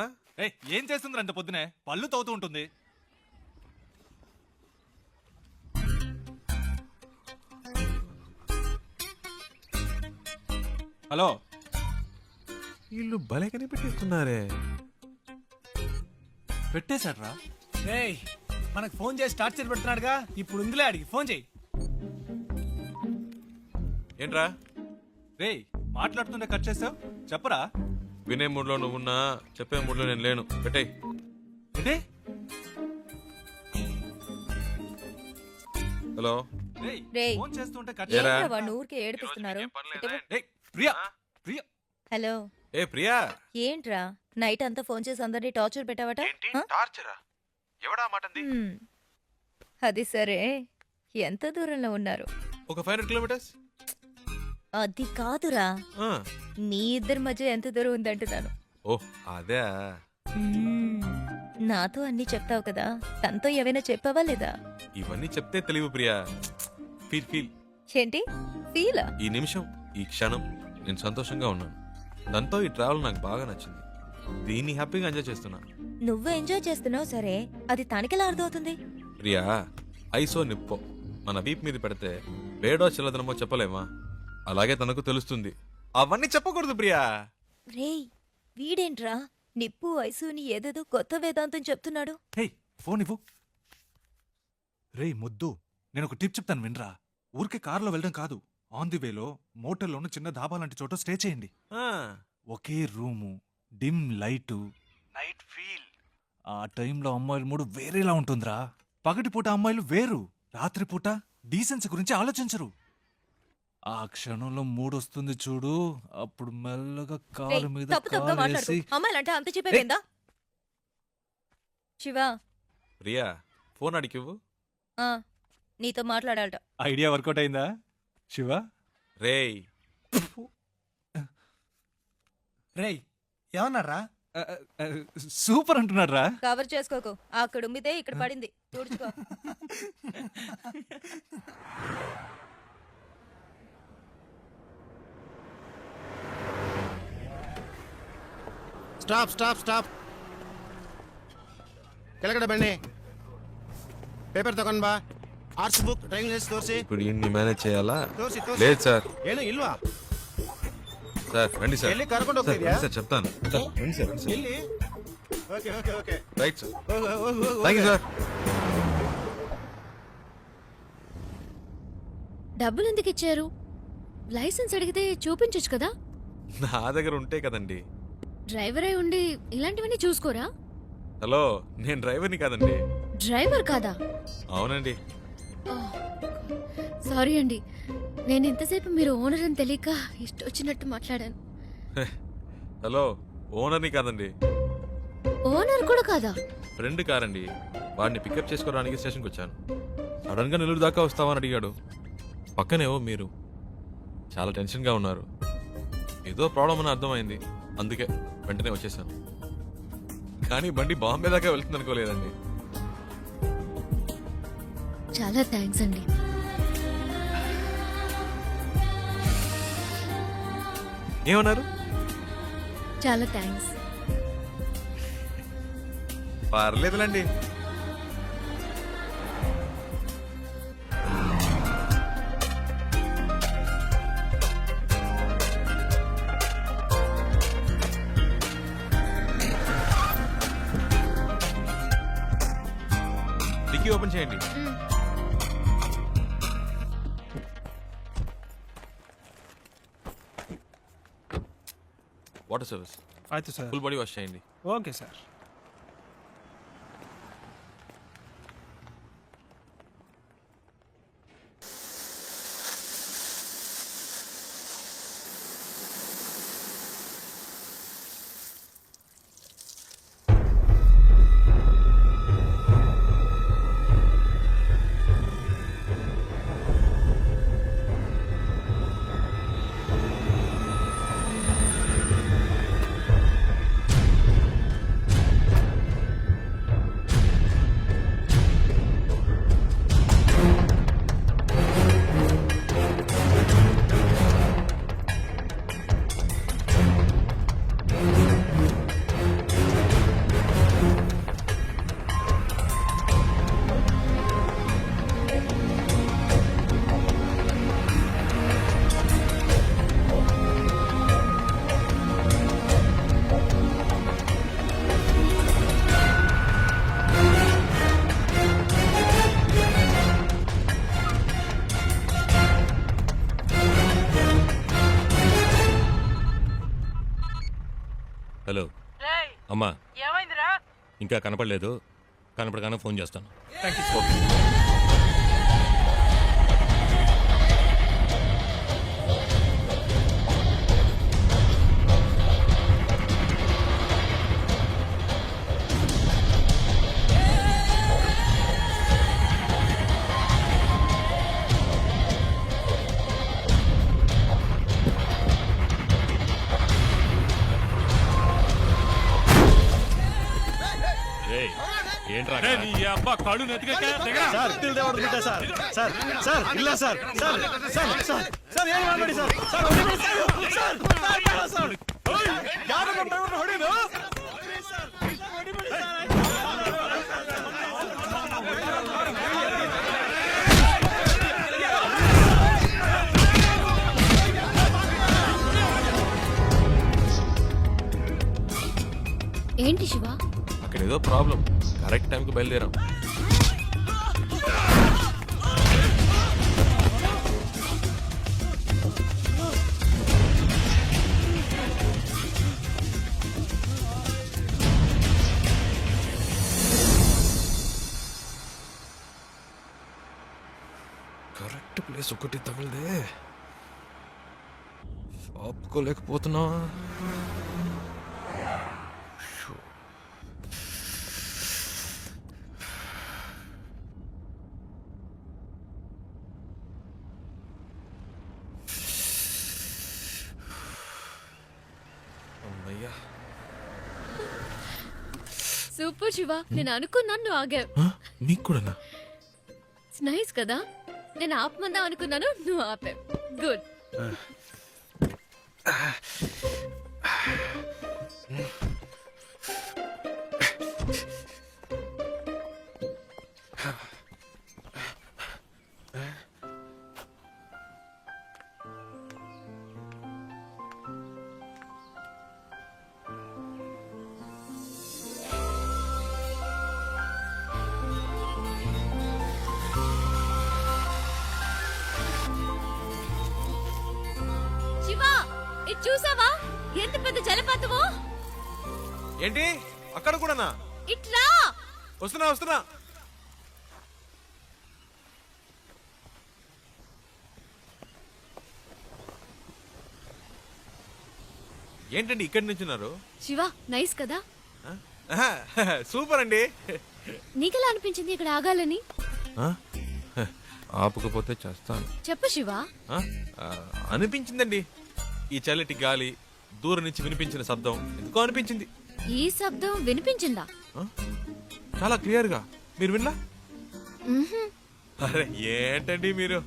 ఏం చేస్తుందంటే పొద్దునే పళ్ళు తవ్వుతూ ఉంటుంది. హలో. వీళ్ళు భలే కనిపెట్టేస్తున్నారే. పెట్టేశాడ్రా. మనకు ఫోన్ చేసి టార్చర్ పెడుతున్నాడుగా, ఇప్పుడు ఉందిలే అడిగి ఫోన్ చేయి. ఏంట్రా రేయ్, మాట్లాడుతుంటే కట్ చేసావు, చెప్పరా. వినే మూడ్లో నువ్వున్నా, చెప్పే మూడ్లో నేను లేను. పెట్టేయ్. హలో. రేయ్, ఫోన్ చేస్తుంటే కట్ ఏరా? ఏంట్రా వాడిని ఊరికే ఏడిపిస్తున్నారు? ప్రియా. ప్రియా. హలో. ఏ ప్రియా, ఏంట్రా నైట్ అంతా ఫోన్ చేసి అందరినీ టార్చర్ పెట్టావట? టార్చరా? ఎవడా మాటంది? అది సరే, ఎంత దూరంలో ఉన్నారు? ఒక 500 కిలోమీటర్స్. అది కాదురా, మీ ఇద్దరి మధ్య ఎంత దూరం ఉందంటున్నాను. ఓ అదే. నాతో అన్ని చెప్తావు కదా, తనతో ఏవైనా చెప్పావా లేదా? ఇవన్నీ చెప్తే తెలివి ప్రియా. Feel feel. ఏంటి ఫీలా? ఈ నిమిషం, ఈ క్షణం నేను సంతోషంగా ఉన్నాను. దాంతో ఈ ట్రావెల్ నాకు బాగా నచ్చింది. దీన్ని హ్యాపీగా ఎంజాయ్ చేస్తున్నా. నువ్వు ఎంజాయ్ చేస్తున్నావు సరే, అది తనకెలా అర్థమవుతుంది? ప్రియా, ఐసో నిప్పో మన వీప్ మీద పెడితే వేడో చిల్లదనమో చెప్పలేమా? అలాగే తనకు తెలుస్తుంది. అవన్నీ చెప్పకూడదు ప్రియా. రేయ్, వీడేంట్రా నిప్పు వయసుని ఏదేదో కొత్త వేదాంతం చెప్తున్నాడు. హే, ఫోన్ ఇవ్వు. రేయ్ ముద్దు, నేను ఒక టిప్ చెప్తాను వినరా. ఊరికే కారులో వెళ్ళడం కాదు, ఆన్ ది వేలో మోటల్లోనూ చిన్న ధాబా లాంటి చోట స్టే చేయండి. ఆ, ఒకే room, dim light, night feel. ఆ టైంలో అమ్మాయిల మూడు వేరేలా ఉంటుందిరా. పగటిపూట అమ్మాయిలు వేరు, రాత్రిపూట డీసెన్సీ గురించి ఆలోచించరు. ఆ క్షణంలో మూడొస్తుంది చూడు, అప్పుడు మెల్లగా రేయ్, కాలు మీద తప్పు తప్పుగా మాట్లాడు. కాలేసి అమ్మాయిలంటే అంత చెప్పేవేందా? శివ, ప్రియా ఫోన్ అడిగివ్వు. ఆ, నీతో మాట్లాడాలట. ఐడియా వర్కౌట్ అయిందా శివ? రేయ్, రేయ్ ఏమన్నారా? సూపర్ అంటున్నాడు రా. కవర్ చేసుకోకు, అక్కడ ఉమ్మితే ఇక్కడ పడింది, తుడుచుకో. Stop stop stop. ಕೆಳಗಡೆ ಬನ್ನಿ. ಪೇಪರ್ ತಗೊಂಡ್ ಬಾ. ಆರ್ಟ್ಸ್ ಬುಕ್, ಡ್ರಾಯಿಂಗ್ ಲಿಸ್ಟ್ ತೋರಿಸಿ. ఇప్పుడు ఇన్ని మేనేజ్ చేయాలా? ತೋರಿಸಿ లేదు సార్. ಏನು ಇಲ್ವಾ? సార్ రండి సార్. ಎಲ್ಲಿ ಕರ್ಕೊಂಡು సార్, ಹೋಗ್ತಿದ್ಯಾ? రండి సార్ చెప్తాను. సార్, రండి సార్, రండి సార్. ಎಲ್ಲಿ? Okay okay okay. Right sir. ಹೋಗು ಹೋಗು ಹೋಗು. Thank you sir. డబ్బులు ఎందుకు ఇచ్చారు? లైసెన్స్ అడిగితే చూపించొచ్చు కదా. నా దగ్గర ఉంటే కదండి. డ్రైవర్ అయి ఉండి ఇలాంటివన్నీ చూసుకోరా? హలో, నేను డ్రైవర్ని కాదండి. డ్రైవర్ కాదా? అవునండి. సారీ అండి, నేను ఇంతసేపు మీరు ఓనర్ అని తెలియక ఇష్టొచ్చినట్టు మాట్లాడాను. హలో, ఓనర్ని కాదండి. ఓనర్ కూడా కాదా? ఫ్రెండ్ కారండి. వాడిని పికప్ చేసుకోవడానికి స్టేషన్కి వచ్చాను. సడన్ గా నెల్లూరు దాకా వస్తామని అడిగాడు. పక్కనేవో మీరు చాలా టెన్షన్గా ఉన్నారు. ఏదో ప్రాబ్లం అని అర్థమైంది, అందుకే వెంటనే వచ్చేసాను. కానీ బండి బాంబే దాకా వెళ్తుంది అనుకోలేదండి. చాలా థ్యాంక్స్ అండి. ఏమన్నారు? చాలా థ్యాంక్స్. పర్లేదులండి. డిక్కీ ఓపెన్ చేయండి. వాటర్ సర్వీస్ ఆಯ್ತು సార్. ఫుల్ బాడీ వాష్ చేయండి. Okay sir. హలో అమ్మా, ఇంకా కనపడలేదు. కనపడగానే ఫోన్ చేస్తాను. ఏంట్రా రే, నీ అబ్బా కళ్ళు నెత్తికెక్కా? దిగరా. ఏంటి శివ? అక్కడ ఏదో ప్రాబ్లం. కరెక్ట్ టైంకి బయలుదేరాం. కరెక్ట్ ప్లేస్ ఒకటి తగిలిదే. ఆపుకోలేకపోతున్నా. అమ్మయ్యా. సూపర్ శివ, నేను అనుకున్నాను నువ్వు ఆగావు. నీకు కూడానా? నైస్ కదా, నేను ఆపమందాం అనుకున్నాను, నువ్వు ఆపావు. గుడ్. శివ, ఇది చూసావా? ఎంత పెద్ద జలపాతమో. ఏంటి అక్కడ కూడానా? ఇట్లా వస్తున్నా వస్తున్నా. ఏంటండి ఇక్కడి నుంచున్నారు? శివ, నైస్ కదా. సూపర్ అండి. నీకెలా అనిపించింది ఇక్కడ ఆగాలని? ఆపకపోతే చేస్తాను. చెప్పు శివ. అనిపించిందండి. ఈ చల్లటి గాలి, దూరం నుంచి వినిపించిన శబ్దం ఎందుకో అనిపించింది. ఈ శబ్దం వినిపించిందా? చాలా క్లియర్ గా. మీరు విన్నా? మ్హూ. అరే ఏంటండి మీరు?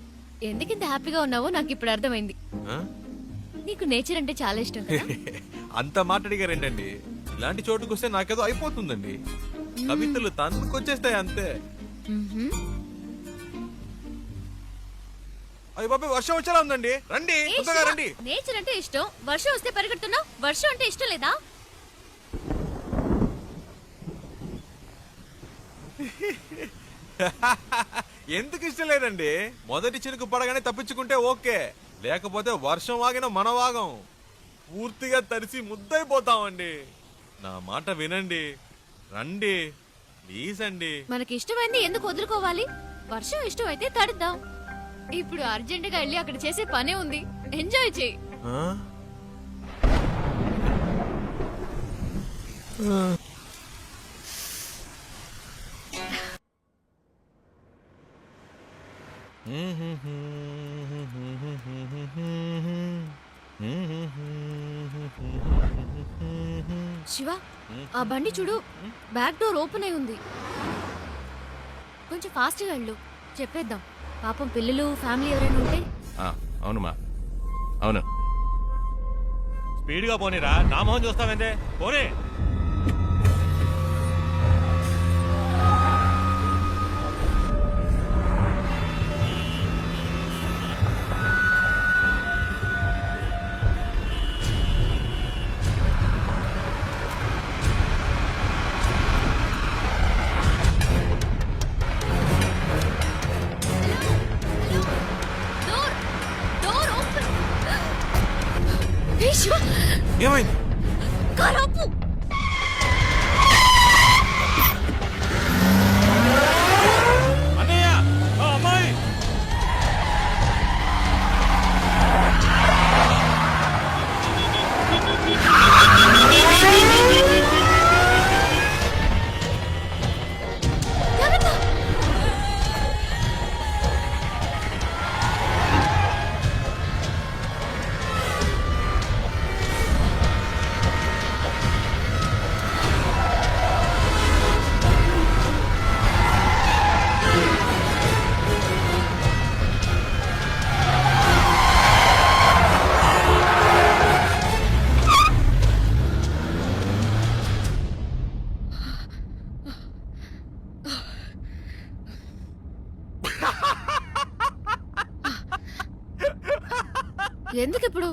ఎందుకింత హ్యాపీగా ఉన్నావో నాకు ఇప్పుడు అర్థమైంది. ఆ? నీకు నేచర్ అంటే చాలా ఇష్టం కదా. అంత మాట్లాడిగారేంటండి? ఇలాంటి చోటుకు వస్తే నాకేదో అయిపోతుందండి. కవితలు తన్నుకొచ్చేస్తాయి అంతే. మ్హూ. అయ్య బాబాయ్, వర్షం వచ్చేలా ఉందండి. రండి, ఏ తొందరగా శివ, రండి. నేచర్ అంటే ఇష్టం, వర్షం వస్తే పరిగెడుతున్నావు. వర్షం అంటే ఇష్టం లేదా? ఎందుకు ఇష్టం లేదండి? మొదటి చినుకు పడగానే తప్పించుకుంటే ఓకే, లేకపోతే వర్షం వాగిన మన వాగం పూర్తిగా తడిసి ముద్దైపోతామండి. నా మాట వినండి, రండి ప్లీజ్ అండి. మనకి ఇష్టమైంది ఎందుకు వదులుకోవాలి? వర్షం ఇష్టం అయితే తడుద్దాం. ఇప్పుడు అర్జెంట్ గా వెళ్ళి అక్కడ చేసే పనే ఉంది. ఎంజాయ్ చేయి. ఆ? శివ, ఆ బండి చూడు, బ్యాక్ డోర్ ఓపెన్ అయి ఉంది. కొంచెం ఫాస్ట్గా వెళ్ళు, చెప్పేద్దాం. పాపం పిల్లలు, ఫ్యామిలీ ఎవరైనా ఉంటే. అవునుమా, అవును. స్పీడ్గా పోనీరా, నా మొహం చూస్తావేందే? పోనీ. Door door open. ఏ శివ, ఏమైంది? కారు ఆపు. అన్నయ్య, ఆ అమ్మాయి. జాగ్రత్త. ఎందుకు ఇప్పుడు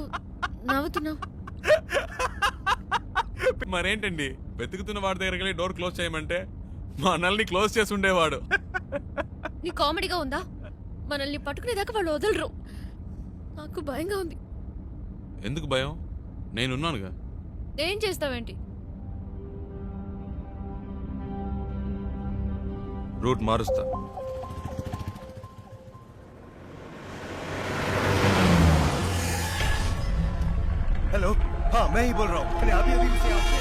నవ్వుతున్నావు? మరేంటండి వెతుకుతున్న వాడి దగ్గరికి వెళ్ళి డోర్ క్లోజ్ చేయమంటే మనల్ని క్లోజ్ చేసి ఉండేవాడు. నీ కామెడీగా ఉందా? మనల్ని పట్టుకునేదాకా వాళ్ళు వదలరు. నాకు భయంగా ఉంది. ఎందుకు భయం? నేనున్నానుగా. ఏం చేస్తావేంటి? రూట్ మారుస్తా. हेलो हाँ मैं ही बोल रहा हूँ मैंने अभी अभी उसे आपसे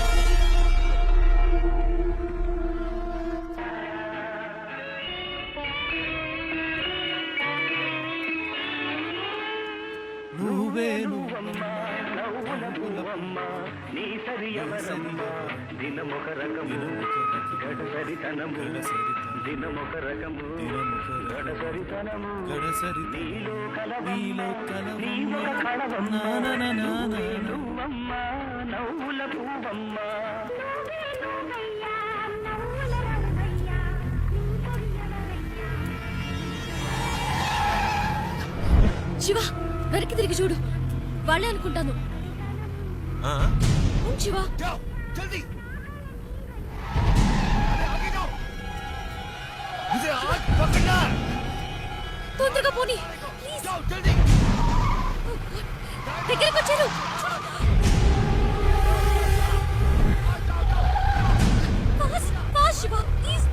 శివ, వెనక్కి తిరిగి చూడు. వాళ్ళే అనుకుంటాను. ఆ? అవును శివ. जाओ जल्दी आगे जाओ मुझे आग पकड़ना है తొందరగా పోనీ ప్లీజ్. जाओ जल्दी దగ్గరికి వచ్చారు. Fast fast Shiva please.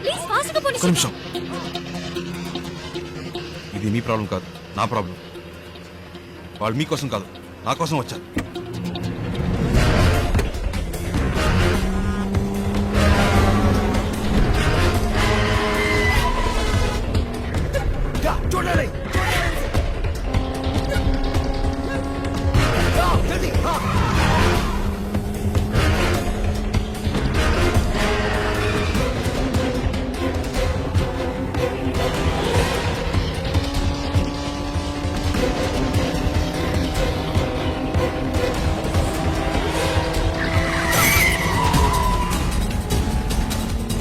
Please ఫాస్ట్గా పోనీ ఒక్క శివ. నిమిషం. ఇది మీ ప్రాబ్లం కాదు, నా ప్రాబ్లం. వాళ్ళు మీకోసం కాదు, నా కోసం వచ్చారు. जा छोड़ना नहीं जाओ जल्दी हाँ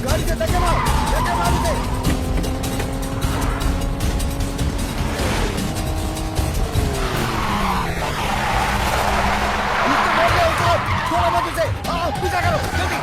गाड़ी से धक्के मारो से थोड़ा मत उसे पीछा करो जल्दी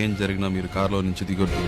ఏం జరిగినా మీరు కారులో నుంచి దిగొద్దు.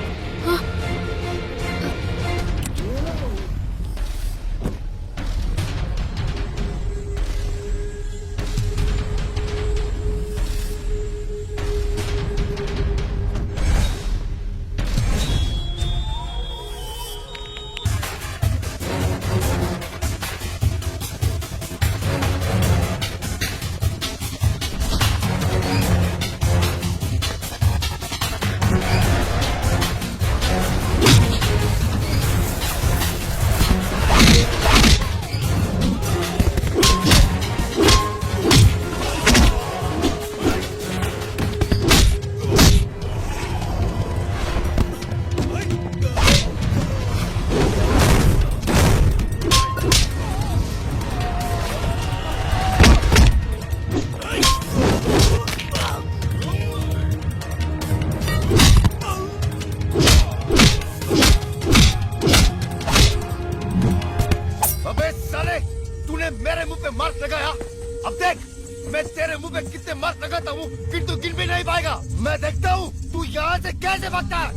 अबे साले, तूने मेरे मुंह पे मार्क लगाया। अब देख मैं तेरे मुंह पे कितने मार्क लगाता हूँ, फिर तू गिन भी नहीं पाएगा। मैं देखता हूँ तू यहाँ से कैसे भागता है।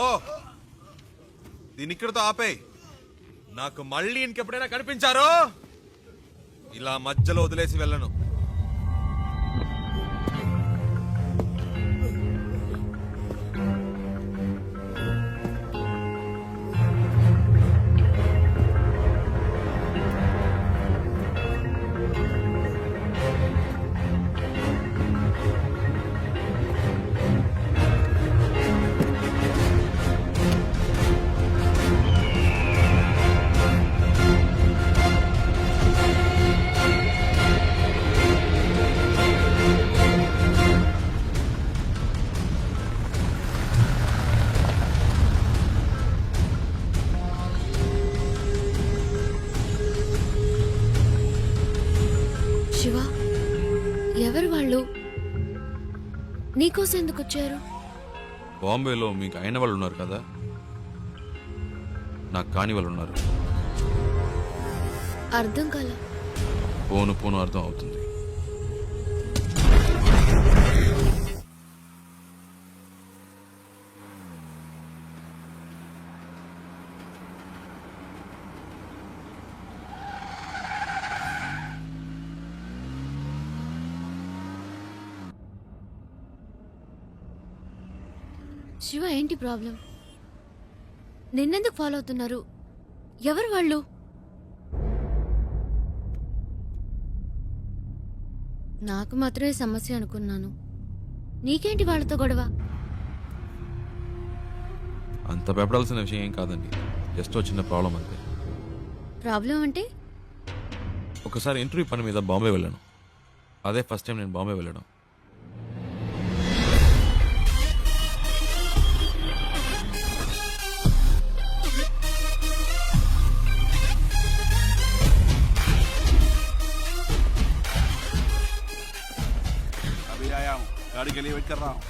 ఓ దీని ఇక్కడితో ఆపే. నాకు మళ్ళీ ఇంకెప్పుడైనా కనిపించారో ఇలా మధ్యలో వదిలేసి వెళ్ళను. శివ, ఎవరు వాళ్ళు? నీకోసం ఎందుకు వచ్చారు? బాంబేలో మీకు అయిన వాళ్ళు ఉన్నారు కదా, నాకు కాని వాళ్ళు ఉన్నారు. అర్థం కాల. పోను పోను అర్థం అవుతుంది. శివ, ఏంటి ప్రాబ్లం? నిన్నెందుకు ఫాలో అవుతున్నారు? ఎవరు వాళ్ళు? నాకు మాత్రమే సమస్య అనుకున్నాను. నీకేంటి వాళ్ళతో గొడవ? అంత భయపడాల్సిన విషయం ఏం కాదండి, జస్ట్ చిన్న ప్రాబ్లం అంతే. ప్రాబ్లం అంటే? ఒకసారి ఇంటర్వ్యూ పని మీద బాంబే వెళ్ళాను. అదే ఫస్ట్ టైం నేను బాంబే వెళ్ళడం. गाड़ी के लिए वेट कर रहा हूँ.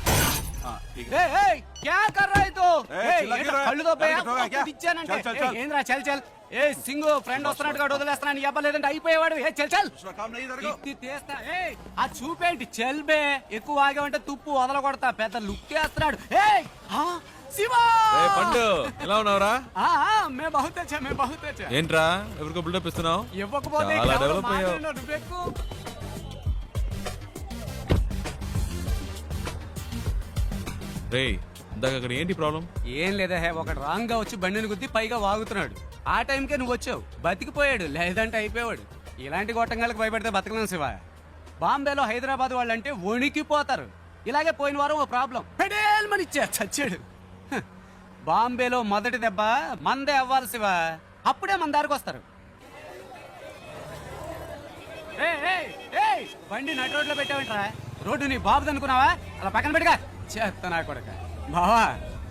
हाँ ठीक है. क्या कर रहा है तो? चिल्ला क्यों रहा है? కళ్ళు తో Target होगा क्या? चल, चल. ఏంద్రా చల్ చల్. ఏ సింగు ఫ్రెండ్ వస్తున్నట్టుగా వదిలేస్తున్నాను. ఇవ్వలేదంటే అయిపోయేవాడు. ఏ చల్ చల్. दूसरा काम नहीं इधर को. ఇది తీస్తా. ఏ ఆ చూపేంటి చెల్బే. ఎక్కువ ఆగావంటే తుప్పు వదల కొడతా. పెద్ద లుక్ వేస్తున్నాడు. ఏ శివా పండు ఎలా ఉన్నావురా? మే బహుత్ అచ్చా మే బహుత్ అచ్చా. ఏంట్రా ఎవరికో బిల్డప్ ఇస్తున్నావు? ఇవ్వకపోతే చాలా డెవలప్ అయ్యావు. నువ్వెక్కు. రేయ్ ఇందాక అక్కడ ఏంటి ప్రాబ్లం? ఏం లేదా హే, ఒకడు రాంగ్ గా వచ్చి బండిని గుద్ది పైగా వాగుతున్నాడు. ఆ టైంకే నువ్వు వచ్చావు. బతికిపోయాడు, లేదంటే అయిపోయాడు. ఇలాంటి గొట్టంగాలకు భయపడితే బతకలేం శివ. బాంబేలో హైదరాబాద్ వాళ్ళంటే వణికిపోతారు. ఇలాగే పోయిన వారం ఓ ప్రాబ్లం పెడేల్మనిచ్చా చచ్చాడు. హ, బాంబేలో మొదటి దెబ్బ మందే అవ్వాలి శివ. అప్పుడే మన దారికి వస్తారు. బండి నడి రోడ్లో పెట్టావంటరా? రోడ్డు నీ బాబుది అనుకున్నావా? అలా పక్కన పెట్టుగా చేస్తా నా కొడక. బావా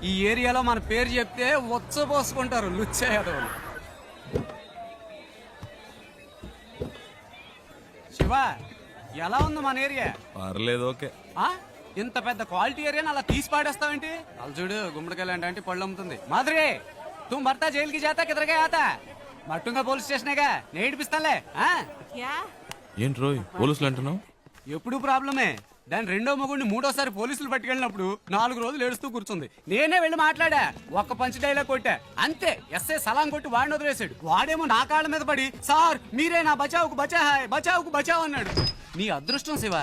ఈ ఏరియాలో మన పేరు చెప్తే ఉచ్చబోసుకుంటారు లుచ్చ యాదవులు. శివ ఎలా ఉంది మన ఏరియా? పర్లేదు ఓకే. ఇంత పెద్ద క్వాలిటీ ఏరియాని అలా తీసి పాడేస్తావేంటి? అలా చూడు గుమ్మడికాయలు అంటే పళ్ళు అమ్ముతుంది. మాధురి తుమ్ భర్తా జైలుకి జాతా కిదరగా ఆతా మట్టుంగా పోలీస్ స్టేషనేగా నేడిపిస్తాలే. ఏంటి రోయ్ పోలీసులు అంటున్నావు? ఎప్పుడు ప్రాబ్లమే. దాని రెండో మొగుడిని మూడోసారి పోలీసులు పట్టుకెళ్ళినప్పుడు 4 రోజులు ఏడుస్తూ కూర్చుంది. నేనే వెళ్ళి మాట్లాడా. ఒక్క పంచ్ డైలాగ్ కొట్టా అంతే. ఎస్ఐ సలాం కొట్టి వాడిని వదిలేశాడు. వాడేమో నా కాళ్ళ మీద పడి సార్ మీరే నా బచావుకు బచాహాయ్ బచావుకు బచావ్ అన్నాడు. నీ అదృష్టం శివ,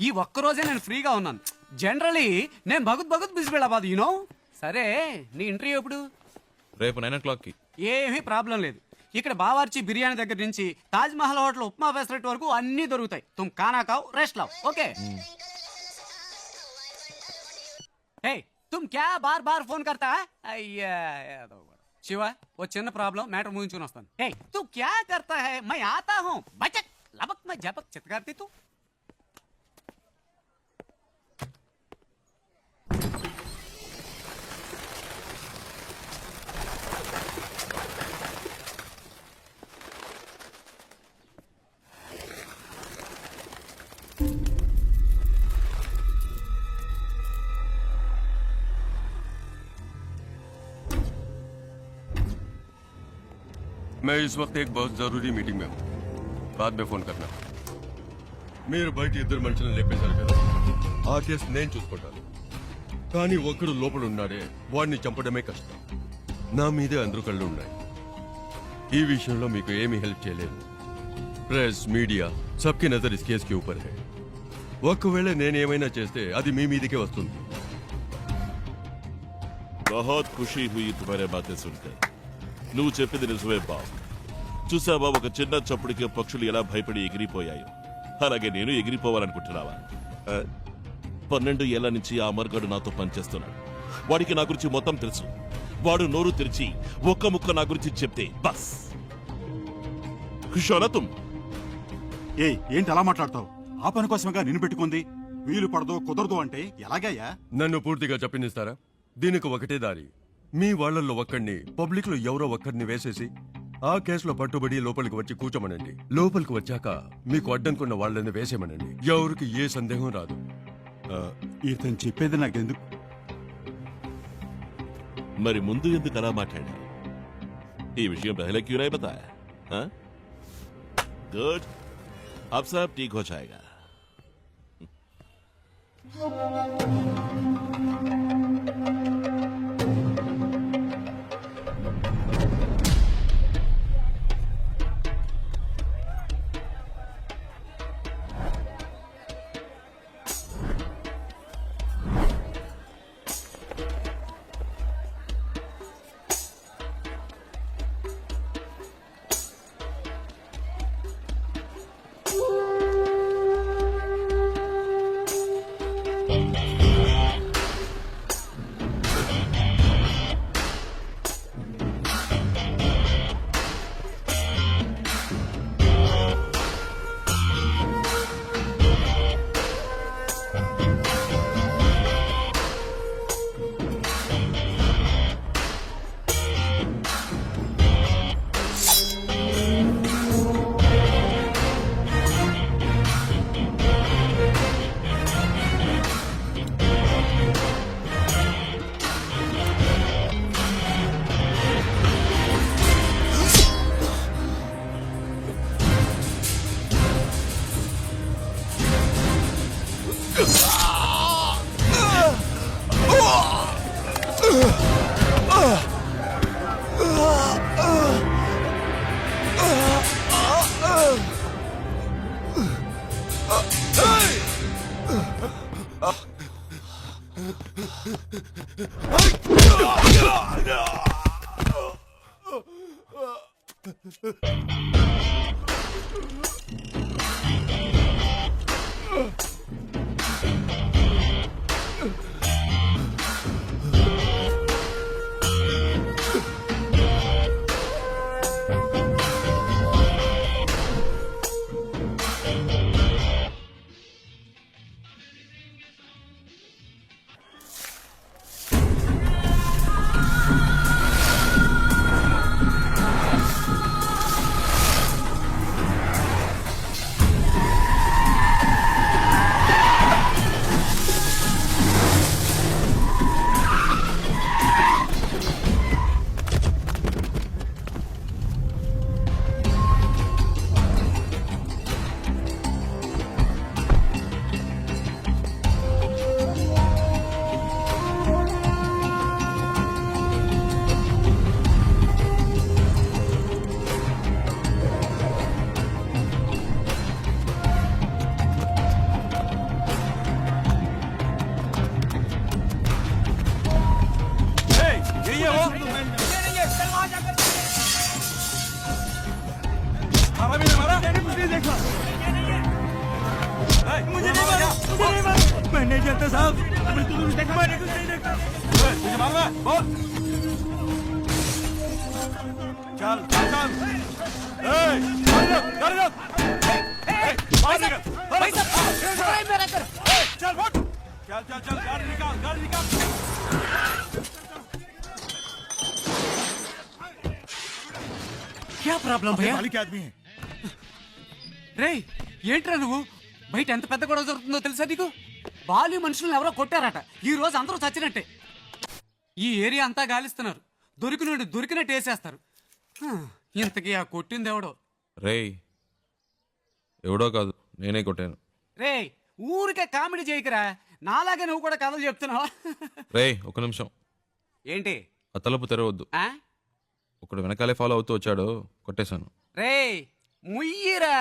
ఈ ఒక్కరోజే నేను ఫ్రీగా ఉన్నాను. జనరలీ నేను భగత్ బిజీ వెళ్ళబాదు యూనో. సరే నీ ఇంటర్వ్యూ ఎప్పుడు? రేపు 9 o'clock. ఏమీ ప్రాబ్లం లేదు. ఇక్కడ బావార్చి బిర్యానీ దగ్గర నుంచి తాజ్ మహల్ హోటల్ ఉప్మా పెసరెట్ వరకు అన్ని దొరుకుతాయి. తుమ్ ఖానా ఖావ్ రెస్ట్ లావ్. ఓకే హే తుమ్ క్యా బార్ బార్ ఫోన్ కర్తా? అయ్యా శివ ఓ చిన్న ప్రాబ్లం మ్యాటర్ ముగించుకుని వస్తాను. హే తు క్యా కర్తా హై? మై ఆతా హూ బచక్ లబక్ మై జబక్ చిత్కార్తి తు. मैं इस वक्त एक बहुत जरूरी मीटिंग में हूँ. बाद में फोन करना. మీరు బయట ఇద్దరు మనుషులను లేపేశారు కదా, ఆ కేసు నేను చూసుకుంటాను. కానీ ఒక్కడు లోపల ఉన్నాడే వాడిని చంపడమే కష్టం. నా మీదే అందరూ కళ్ళు ఉన్నాయి. ఈ విషయంలో మీకు ఏమీ హెల్ప్ చేయలేదు. Press media సబ్కి Nazar is case కి ఊపర్ హై. ఒకవేళ నేనేమైనా చేస్తే అది మీ మీదకే వస్తుంది. बहुत खुशी हुई तुम्हारे बातें सुनकर. నువ్వు చెప్పింది నిజమే బాబు. చూసావా ఒక చిన్న చప్పుడికి పక్షులు ఎలా భయపడి ఎగిరిపోయాయో, అలాగే నేను ఎగిరిపోవాలనుకుంటున్నావా? 12 ఏళ్ల నుంచి ఆ మర్గాడు నాతో పనిచేస్తున్నాడు. వాడికి నా గురించి మొత్తం తెలుసు. వాడు నోరు తెరిచి ఒక్క ముక్క నా గురించి చెప్తే బస్ ఖుషోనా. ఏంటి అలా మాట్లాడతావు? ఆ పని కోసమేగా నిన్ను పెట్టుకుంది. వీలు పడదో కుదరదు అంటే ఎలాగయ్యా? నన్ను పూర్తిగా చెప్పనిస్తారా? దీనికి ఒకటే దారి. మీ వాళ్ళల్లో ఒక్కడిని పబ్లిక్ లో ఎవరో ఒక్కడిని వేసేసి ఆ కేసులో పట్టుబడి లోపలికి వచ్చి కూర్చోమనండి. లోపలికి వచ్చాక మీకు అడ్డంకున్న వాళ్ళని వేసేమనండి. ఎవరికి ఏ సందేహం రాదు. ఇతను చెప్పేది నాకెందుకు? మరి ముందు ఎందుకు అలా మాట్లాడా? ఈ విషయం పहले क्यों नहीं बताया? गुड, अब सब ठीक हो जाएगा. क्या प्रॉब्लम भैया రే ఏంట్రా నువ్వు బయట ఎంత పెద్ద గొడవ జరుగుతుందో తెలుసా నీకు? బాలి మనుషులను ఎవరో కొట్టారట. ఈ రోజు అందరూ చచ్చినట్టే. ఈ ఏరియా అంతా గాలిస్తున్నారు. దొరికినట్టు వేసేస్తారు. ఇంతకీ ఆ కొట్టింది ఎవడో? రేయ్ ఎవడో కాదు, నేనే కొట్టాను. రే ఊరికే కామెడీ చేయకురా, నాలాగే నువ్వు కూడా కథలు చెప్తున్నావా? రేయ్ ఒక నిమిషం. ఏంటి? ఆ తలుపు తెరవద్దు. ఒకడు వెనకాలే ఫాలో అవుతూ వచ్చాడు, కొట్టేశాను. రే ముయ్యిరా,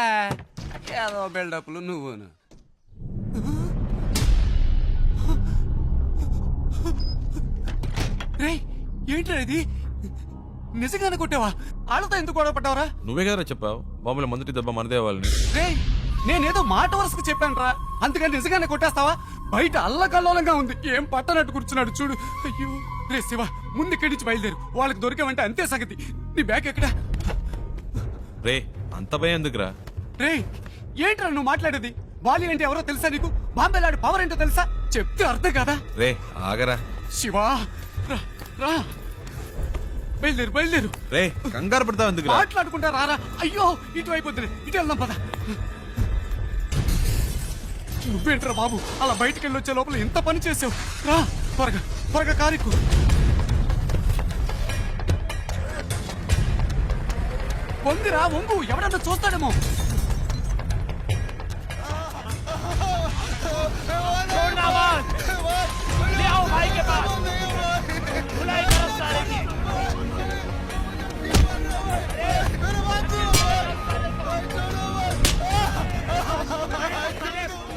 ఏదో బిల్డప్లు నువ్వును. రే ఏంట్రా ఇది? నిజంగానే కొట్టావా? వాళ్ళతో ఎందుకు గొడవ పడ్డావరా? నువ్వే కదా చెప్పావు బాంబుల మొదటి దెబ్బ మనదే వాళ్ళని. రే నేనేదో మాట వరుసకు చెప్పాను రా, అందుకని నిజంగానే కొట్టేస్తావా? బయట అల్లకల్లోలంగా ఉంది, ఏం పట్టనట్టు కూర్చున్నాడు చూడు. అయ్యో రే శివ, ముందు ఇక్కడి నుంచి బయలుదేరు. వాళ్ళకి దొరికామంటే అంతే సంగతి. నీ బ్యాగ్ ఎక్కడా? రే అంత భయం ఎందుకురా? రే ఏంట్రా నువ్వు మాట్లాడేది? బాలి అంటే ఎవరో తెలుసా నీకు? బాంబేలాడు పవర్ ఏంటో తెలుసా? చెప్తే అర్థం కదా. రే ఆగరా శివా, రా రా, బయలుదేరు. రే కంగారు పడతావు ఎందుకు? మాట్లాడుకుంటా రారా. అయ్యో ఇటు అయిపోతుంది, ఇటు వెళ్దాం పద. నువ్వేంట్రా బాబు అలా బయటికి వెళ్ళి వచ్చే లోపల ఎంత పని చేసావు? రా త్వరగా కారికు. వందిరా వంగు, ఎవడన్నా చూస్తాడేమో.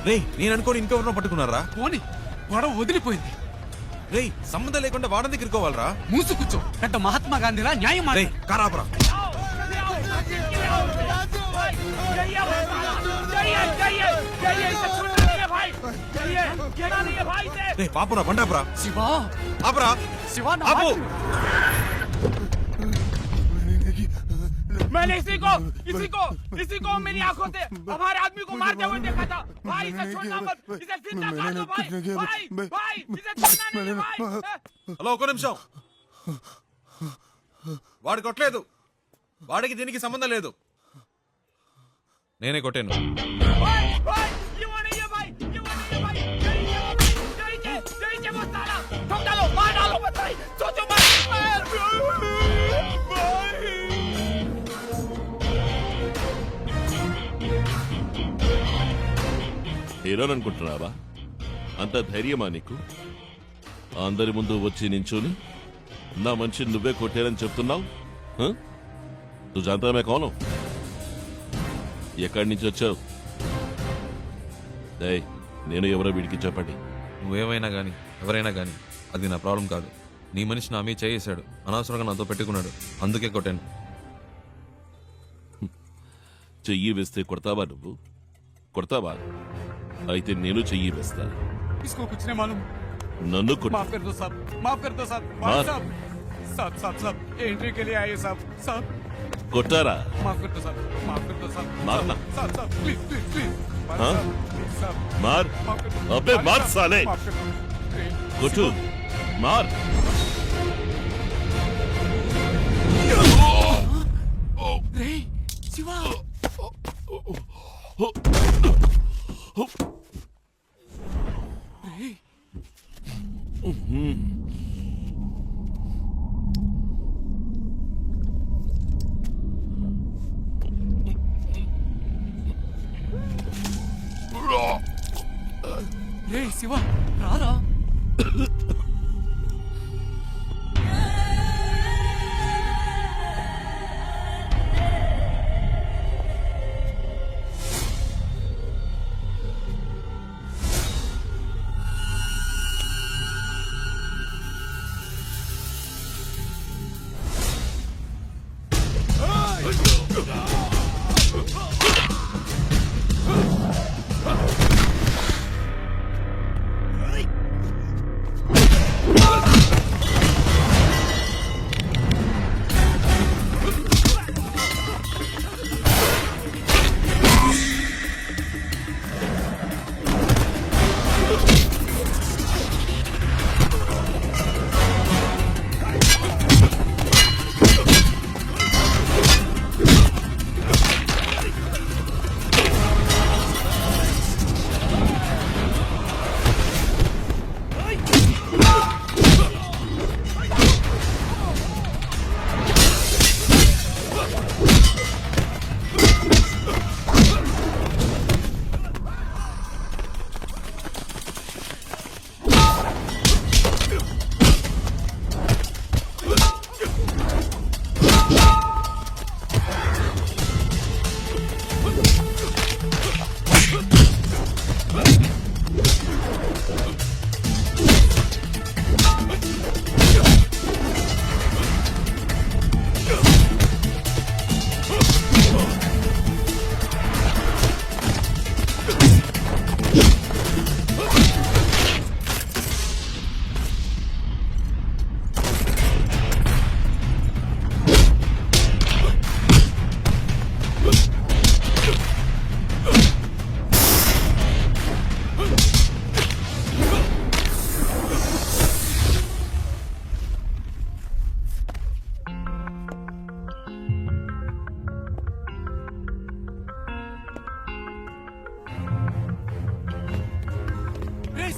రే నేను అనుకోని ఇంకెవరినో పట్టుకున్నారా? పోనీ గొడవ వదిలిపోయింది. రే సంబంధం లేకుండా వాడని దగ్గరుకోవాలరా. మూసు కూర్చో, పెద్ద మహాత్మా గాంధీలా న్యాయం మాట. కారాపరా. రే పాపురా బండాపురా. శివా ఆపరా. శివా ఆపు. मैंने इसी को मेरी आंखों से हमारे आदमी को मारते हुए देखा था। भाई इसे छोड़ना मत, इसे जिंदा कर दो भाई, इसे छोड़ना नहीं भाई। హలో ఒక నిమిషం. వాడు కొట్టలేదు, వాడికి దీనికి సంబంధం లేదు. నేనే కొట్టాను. హీరోని అనుకుంటున్నావా? అంత ధైర్యమా నీకు? అందరి ముందు వచ్చి నించుని నా మనిషిని నువ్వే కొట్టారని చెప్తున్నావు? నువ్వు జాంతా కోను? ఎక్కడి నుంచి వచ్చావు? నేను ఎవరో వీడికి చెప్పండి. నువ్వేమైనా గాని ఎవరైనా గాని అది నా ప్రాబ్లం కాదు. నీ మనిషి నా మీద చేసాడు, అనవసరంగా నాతో పెట్టుకున్నాడు, అందుకే కొట్టాను. చెయ్యి వేస్తే కొడతావా నువ్వు? కొడతావా? అయితే నేను చెయ్యి వేస్తా. इसको कुछ नहीं मालूम. నన్ను కొట్టు. माफ कर दो साहब, माफ कर दो साहब. मार. साहब साहब साहब साहब एंट्री के लिए आए साहब. साहब కొట్టారా? माफ कर दो साहब, माफ कर दो साहब. मारना. साहब साहब प्लीज प्लीज प्लीज. हाँ? साहब మార్. माफ कर दो. अबे मार साले. माफ कर दो. కొట్టు. మార్. రే శివ. రే రే శివ రారా.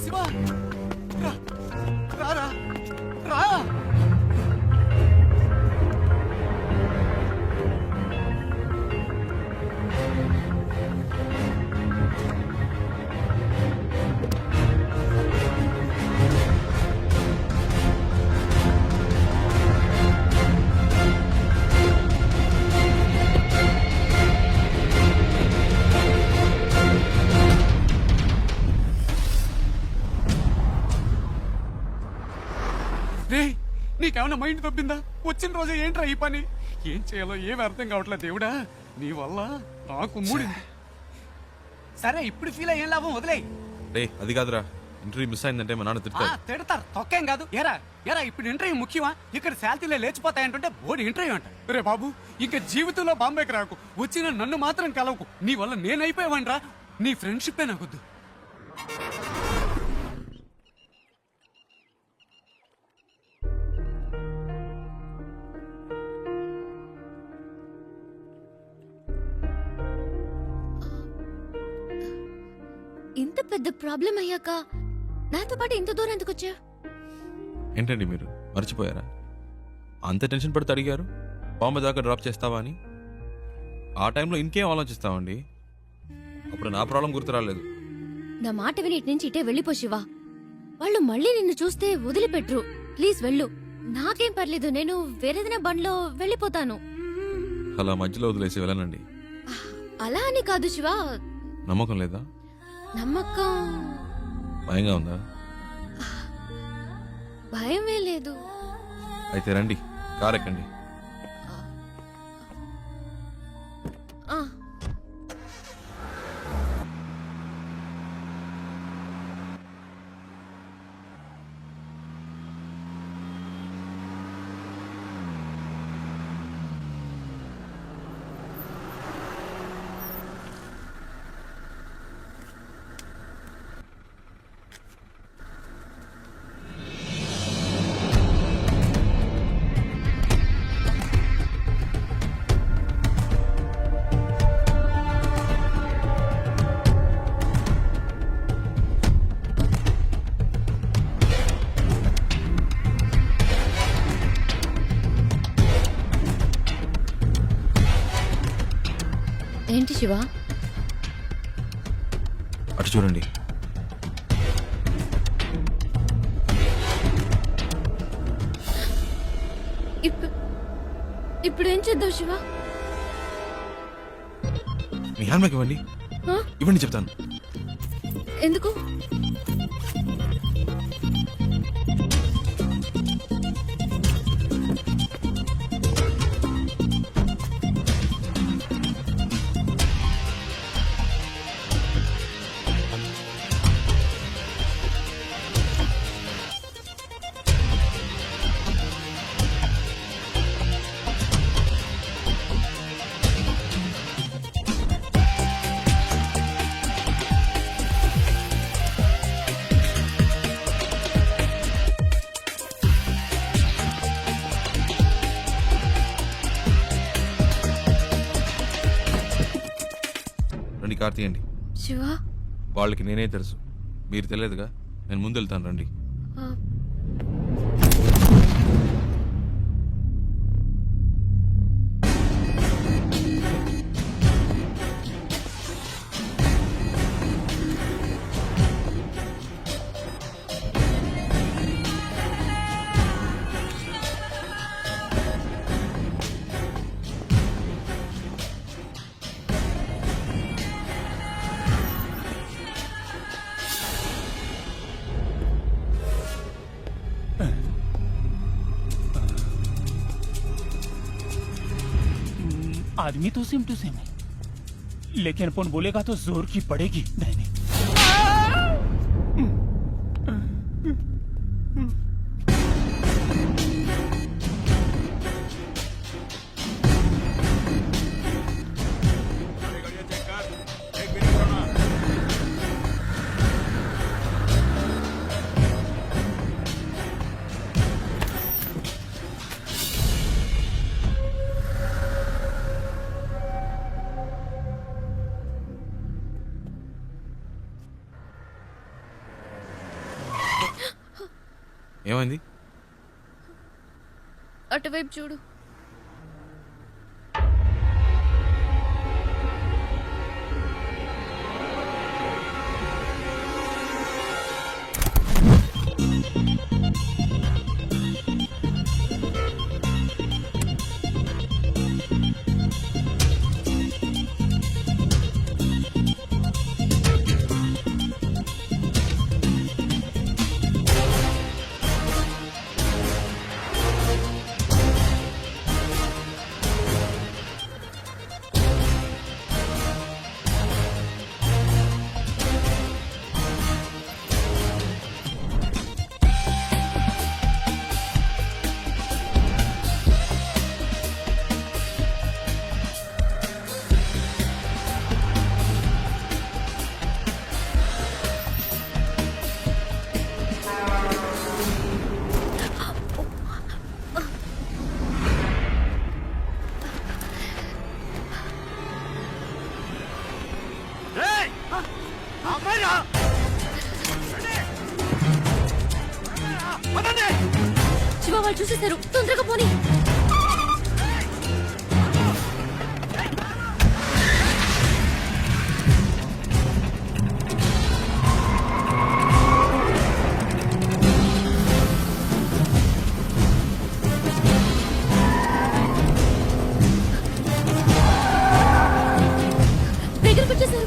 శివ రా రారా రా. రే నీకేమన్నా మైండ్ తప్పిందా? వచ్చిన రోజే ఏంట్రా ఈ పని? ఏం చేయాలో ఏమి అర్థం కావట్లేదు దేవుడా. నీ వల్ల నాకు మూడింది. సరే ఇప్పుడు ఫీల్ అయ్యేం లాభం, వదిలే. రే అది కాదురా, ఇంటర్వ్యూ మిస్ అయిందంటే మా నాన్న తిడతారు. తిడతారు, తొక్కేం కాదు. ఎరా ఎరా ఇప్పుడు ఇంటర్వ్యూ ముఖ్యమా? ఇక్కడ శాలరీలే లేచిపోతాయంటుంటే బోర్డు ఇంటర్వ్యూ అంట. రే బాబు ఇంకా జీవితంలో బాంబేకి రాకు, వచ్చిన నన్ను మాత్రం కలవకు. నీ వల్ల నేనైపోయావనరా. నీ ఫ్రెండ్షిప్పే నాకొద్దు. ఇంత పెద్ద ప్రాబ్లం అయ్యాక నాతో పాటు ఇంత దూరం ఎందుకు వచ్చా? ఏంటండి మీరు మర్చిపోయారా? అంత టెన్షన్ పడితే అడిగారు బాంబే దాకా డ్రాప్ చేస్తావా అని. ఆ టైంలో ఇంకేం ఆలోచిస్తామండి. అప్పుడు నా ప్రాబ్లం గుర్తు రాలేదు. నా మాట విని ఇటు నుంచి ఇటే వెళ్ళిపో శివ. వాళ్ళు మళ్ళీ నిన్ను చూస్తే వదిలిపెట్టరు. ప్లీజ్ వెళ్ళు. నాకేం పర్లేదు, నేను వేరేదైనా బండ్లో వెళ్ళిపోతాను. అలా మధ్యలో వదిలేసి వెళ్ళనండి. అలా అని కాదు శివ. నమ్మకం లేదా? నమ్మకం భయంగా ఉందా? భయమే లేదు. అయితే రండి, కార్ ఎక్కండి. ఆ, ఏంటి శివ? అటు చూడండి. ఇప్పుడు ఏం చేద్దాం శివ? మీ హ్యాండ్ బ్యాగ్ ఇవ్వండి. ఆ? ఇవ్వండి చెప్తాను. ఎందుకు? రండి, కార్ తీయండి. శివ, వాళ్ళకి నేనే తెలుసు, మీరు తెలియదుగా. నేను ముందు వెళ్తాను, రండి. ఆ, आदमी तो सेम टू सेम है, लेकिन अपन बोलेगा तो जोर की पड़ेगी। नहीं नहीं, ఏమైంది? అటువైపు చూడు. శివ, వాళ్ళు చూసేశారు. తొందరగా పోనీ. దగ్గరకు వచ్చేసారు.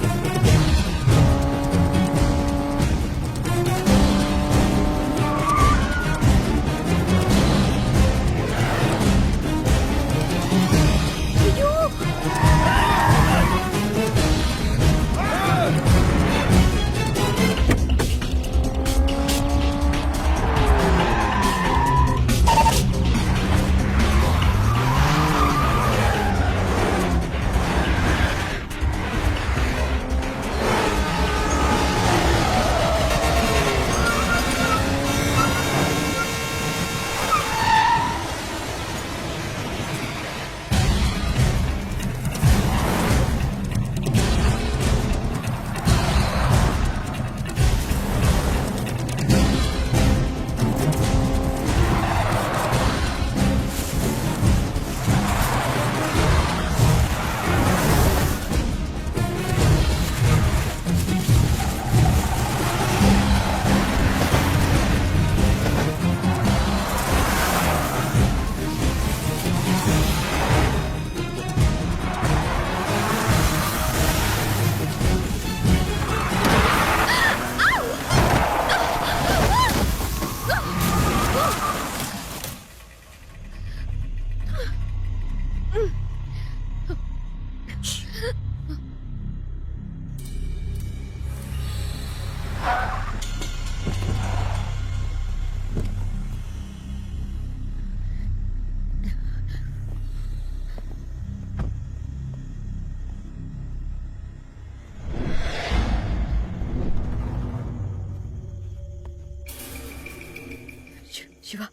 శివ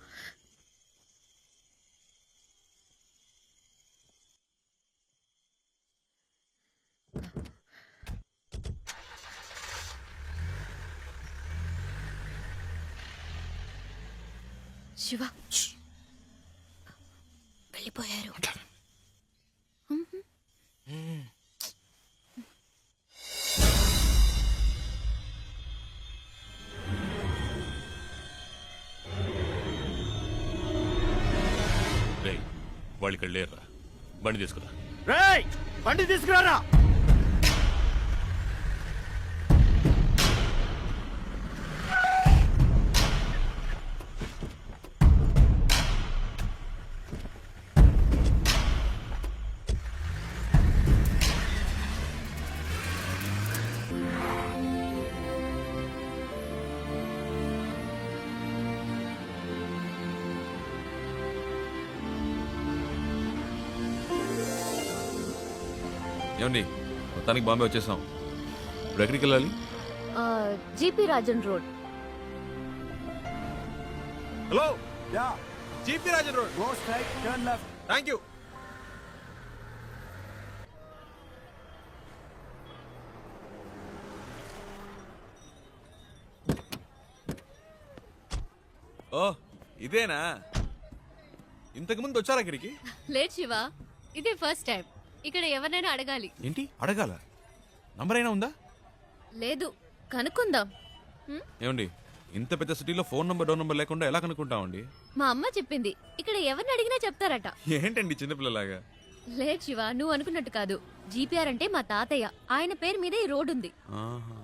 శివ వెళ్ళిపోయారు. రేయ్, వాళ్ళు ఇక్కడ లేరురా. బండి తీసుకురా. రేయ్ బండి తీసుకురారా. ఏమండి మొత్తానికి బాంబే వచ్చేసాం. ఇప్పుడు ఎక్కడికి వెళ్ళాలి? GP Rajan road. Hello, GP Rajan road. Go straight, turn left. Thank you. ఓ ఇదేనా? ఇంతకు ముందు వచ్చారా ఇక్కడికి? లేదు శివ, ఇదే ఫస్ట్ టైం. ఇక్కడ ఎవరినైనా అడగాలి. ఏంటి అడగాల? నంబర్ అయినా ఉందా? లేదు, కనుక్కుందాం. ఏమండి ఇంత పెద్ద సిటీలో ఫోన్ నంబర్ డోర్ నంబర్ లేకుండా ఎలా కనుక్కుంటామండి? మా అమ్మ చెప్పింది ఇక్కడ ఎవరిని అడిగినా చెప్తారట. ఏంటండి చిన్నపిల్లలాగా? లేదు శివ, నువ్వు అనుకున్నట్టు కాదు. జీపీఆర్ అంటే మా తాతయ్య, ఆయన పేరు మీద ఈ రోడ్ ఉంది. ఆహా.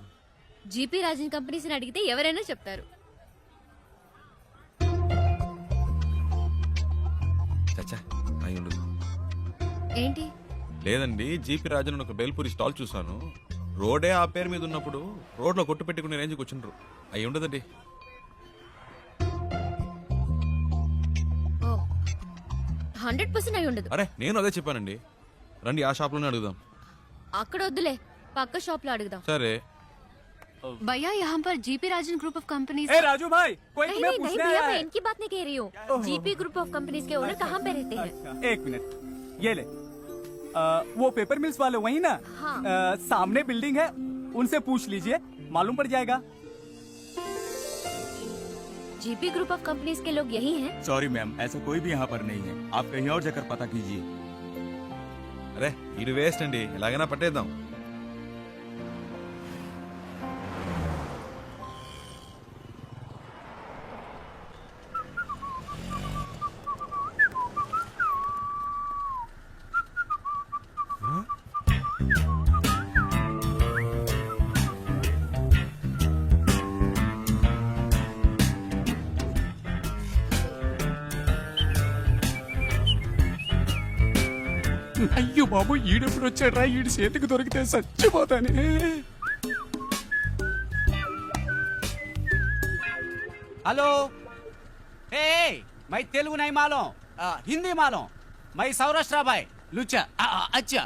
జీపీ రాజన్ కంపెనీస్ అడిగితే ఎవరైనా చెప్తారు. చచ్చా అయి ఉండదు. ఏంటి? లేదండి, జీపీ రాజన్ ఒక బేల్పూరి స్టాల్ చూసాను. రోడే ఆ పేరు మీద ఉన్నప్పుడు రోడ్లో కొట్టు పెట్టుకునే రేంజ్కి వచ్చిండ్రు. అయి ఉండదండి. ఓ 100% అయి ఉండదు. అరే నేను అదే చెప్పానండి. రండి ఆ షాప్లోనే అడుగుదాం. అక్కడ వద్దులే, పక్క షాప్ లో అడుగుదాం. సరే. भैया यहाँ पर GP Rajan group of companies. ए राजू भाई, कोई नहीं तुम्हें नहीं पूछने भैया, आया मैं है। इनकी बात नहीं कह रही हूँ। जीपी ग्रुप ऑफ कंपनीज के ओनर कहाँ पे रहते हैं? एक मिनट, ये ले। वो पेपर मिल्स वाले वही ना? हाँ। सामने बिल्डिंग है, उनसे पूछ लीजिए, मालूम पड़ जाएगा। जीपी ग्रुप ऑफ कंपनीज के लोग यही हैं? सॉरी मैम, ऐसा कोई भी यहाँ पर नहीं है। आप कहीं और जाकर पता कीजिए। అరే ఇది వేస్ట్ అండి, ఎలాగైనా పట్టేద్దాం. అయ్యో బాబు, ఈడెప్పుడు వచ్చాడ్రా? ఈడి చేతికి దొరికితే చచ్చిపోతానే. हेलो, ए मैं तेलुगु नहीं मालूम, हिंदी मालूम. मैं सौराष्ट्र भाई, लुच्चा. अच्छा.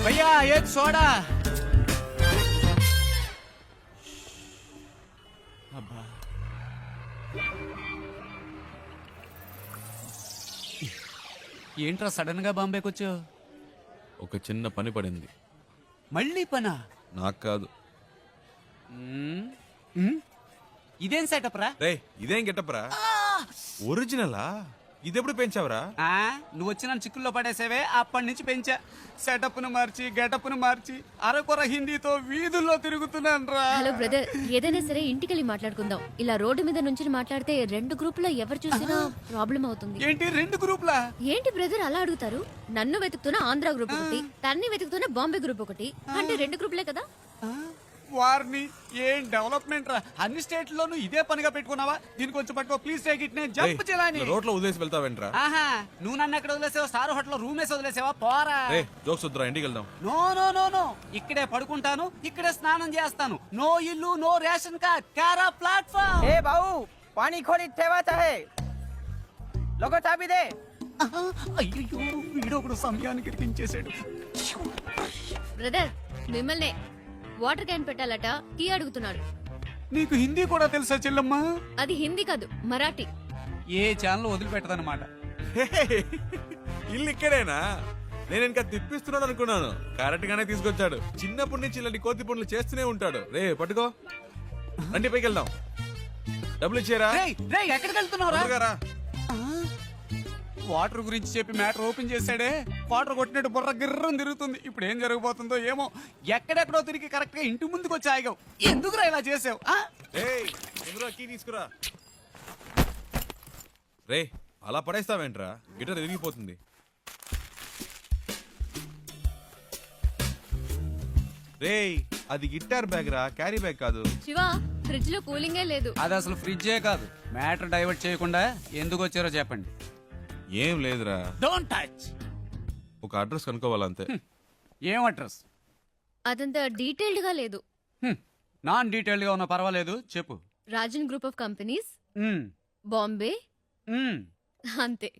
भैया एक सोडा. ఏంట్రా సడన్ గా బాంబేకి వచ్చావు? ఒక చిన్న పని పడింది. మళ్ళీ పనా? నాకు కాదు. ఇదేం సెటప్ రా? రే ఇదేం గెటప్ రా? ఒరిజినలా? ఇదెప్పుడు పెంచావురా? నువ్వు వచ్చి నన్ను చిక్కుల్లో పడేసేవే, అప్పటి నుంచి పెంచా. సెటప్ ను మార్చి గెటప్ ను మార్చి అరకొర హిందీతో వీధుల్లో తిరుగుతున్నాను రా. హలో బ్రదర్, ఏదైనా సరే ఇంటికెళ్ళి మాట్లాడుకుందాం. ఇలా రోడ్డు మీద నుంచి మాట్లాడితే 2 గ్రూపులో ఎవరు చూసినా ప్రాబ్లం అవుతుంది. ఏంటి 2 గ్రూపులా? ఏంటి బ్రదర్ అలా అడుగుతారు? నన్ను వెతుకుతున్న ఆంధ్ర గ్రూప్ ఒకటి, తన్ని వెతుకుతున్న బాంబే గ్రూప్ ఒకటి, అంటే 2 గ్రూపులే కదా. వారిని ఏం డెవలప్మెంట్ రా. అన్ని స్టేట్లోనూ ఇదే పనిగా పెట్టుకున్నావా? దీనికి వచ్చి పట్టుకో ప్లీజ్ టేక్ ఇట్. నేను జంప్ చేయాలని రోడ్లో వదిలేసి వెళ్తావేంట్రా? ఆహా, నువ్వు నన్ను ఎక్కడ వదిలేసావా? స్టార్ హోటల్ రూమ్ వేసి వదిలేసావా? పోరా. జోక్స్ వద్దురా, ఇంటికి వెళ్దాం. నో నో నో నో, ఇక్కడే పడుకుంటాను, ఇక్కడే స్నానం చేస్తాను. నో ఇల్లు, నో రేషన్ కార్డ్, కారా ప్లాట్ఫామ్. ఏ బాబు, పానీ ఖోలి తేవాతా హై, లోగో చాబీ దే. అయ్యో, వీడొకడు సమయానికి ఇరికించేశాడు. బ్రదర్ మిమ్మల్ని వాటర్ క్యాన్ పెట్టాలట, టీ అడుగుతున్నాడు. నీకు హిందీ కూడా తెలుసా చెల్లమ్మా? అది హిందీ కాదు, మరాఠీ. ఏ ఛానల్ వదిలిపెట్టదన్నమాట. ఇల్లు ఇక్కడేనా? నేను ఇంకా తిప్పిస్తున్నాడు అనుకున్నాను. కరెక్ట్ గానే తీసుకొచ్చాడు. చిన్నప్పటి నుంచి ఇలాంటి కోతి పనులు చేస్తూనే ఉంటాడు. రే పట్టుకో, రండి పైకి వెళ్దాం. డబ్బులు ఇచ్చారా? ఎక్కడికి వెళ్తున్నావురా? వాటర్ గురించి చెప్పి మ్యాటర్ ఓపెన్ చేశాడే, వాటర్ కొట్టినట్టు బుర్ర గిర్రం తిరుగుతుంది. ఇప్పుడు ఏం జరగబోతుందో ఏమో. ఎక్కడెక్కడో తిరిగి కరెక్ట్ గా ఇంటి ముందుకు వచ్చి ఆగావు. ఎందుకురా ఇలా చేసావు? కీ తీసుకురా. రే అలా పడేస్తావేంట్రా? గిటార్ ఎరిగిపోతుంది. రే అది గిటార్ బ్యాగ్ రా, క్యారీ బ్యాగ్ కాదు. శివ, ఫ్రిడ్జ్ లో కూలింగే లేదు. అది అసలు ఫ్రిడ్జే కాదు. మ్యాటర్ డైవర్ట్ చేయకుండా ఎందుకు వచ్చారో చెప్పండి. ఏం లేదురా, డోంట్ టచ్. ఒక అడ్రస్ కనుక్కోవాలంతే. ఏం అడ్రస్? అదంతా డీటెయిల్డ్ గా లేదు. నాన్ డీటెయిల్డ్ గా ఉన్నా పర్వాలేదు, చెప్పు. Rajan group of companies, Bombay, అంతే.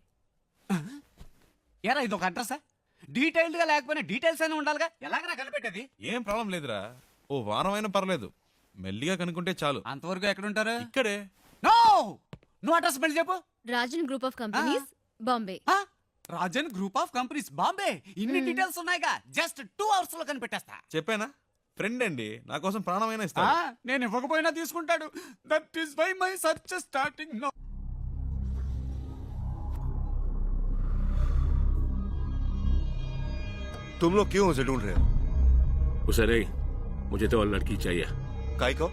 ఏరా ఇది ఒక అడ్రసా? డీటెయిల్డ్ గా లేకపోయినా డీటెయిల్స్ అయినా ఉండాలిగా. ఎలాగైనా కనిపెట్టేది? ఏం ప్రాబ్లం లేదురా, ఓ వారం అయినా పర్లేదు. మెల్లిగా కనుక్కుంటే చాలు. అంతవరకు ఎక్కడుంటారు? ఇక్కడే. నో, నువ్వు అడ్రస్ మళ్ళీ చెప్పు. Rajan group of companies, Bombay. Rajan group of companies, Bombay. ఇన్ని డీటెయిల్స్ ఉన్నాయిగా, జస్ట్ 2 hours లో కనిపెట్టేస్తా. చెప్పానా? ఫ్రెండ్ అండి, నా కోసం ప్రాణమైనా ఇస్తా. నేను ఇవ్వకపోయినా తీసుకుంటాడు. That is why my search starting now. तुम लोग क्यों उसे ढूंढ रहे हो? उसे नहीं, मुझे तो और लड़की चाहिए. काई को?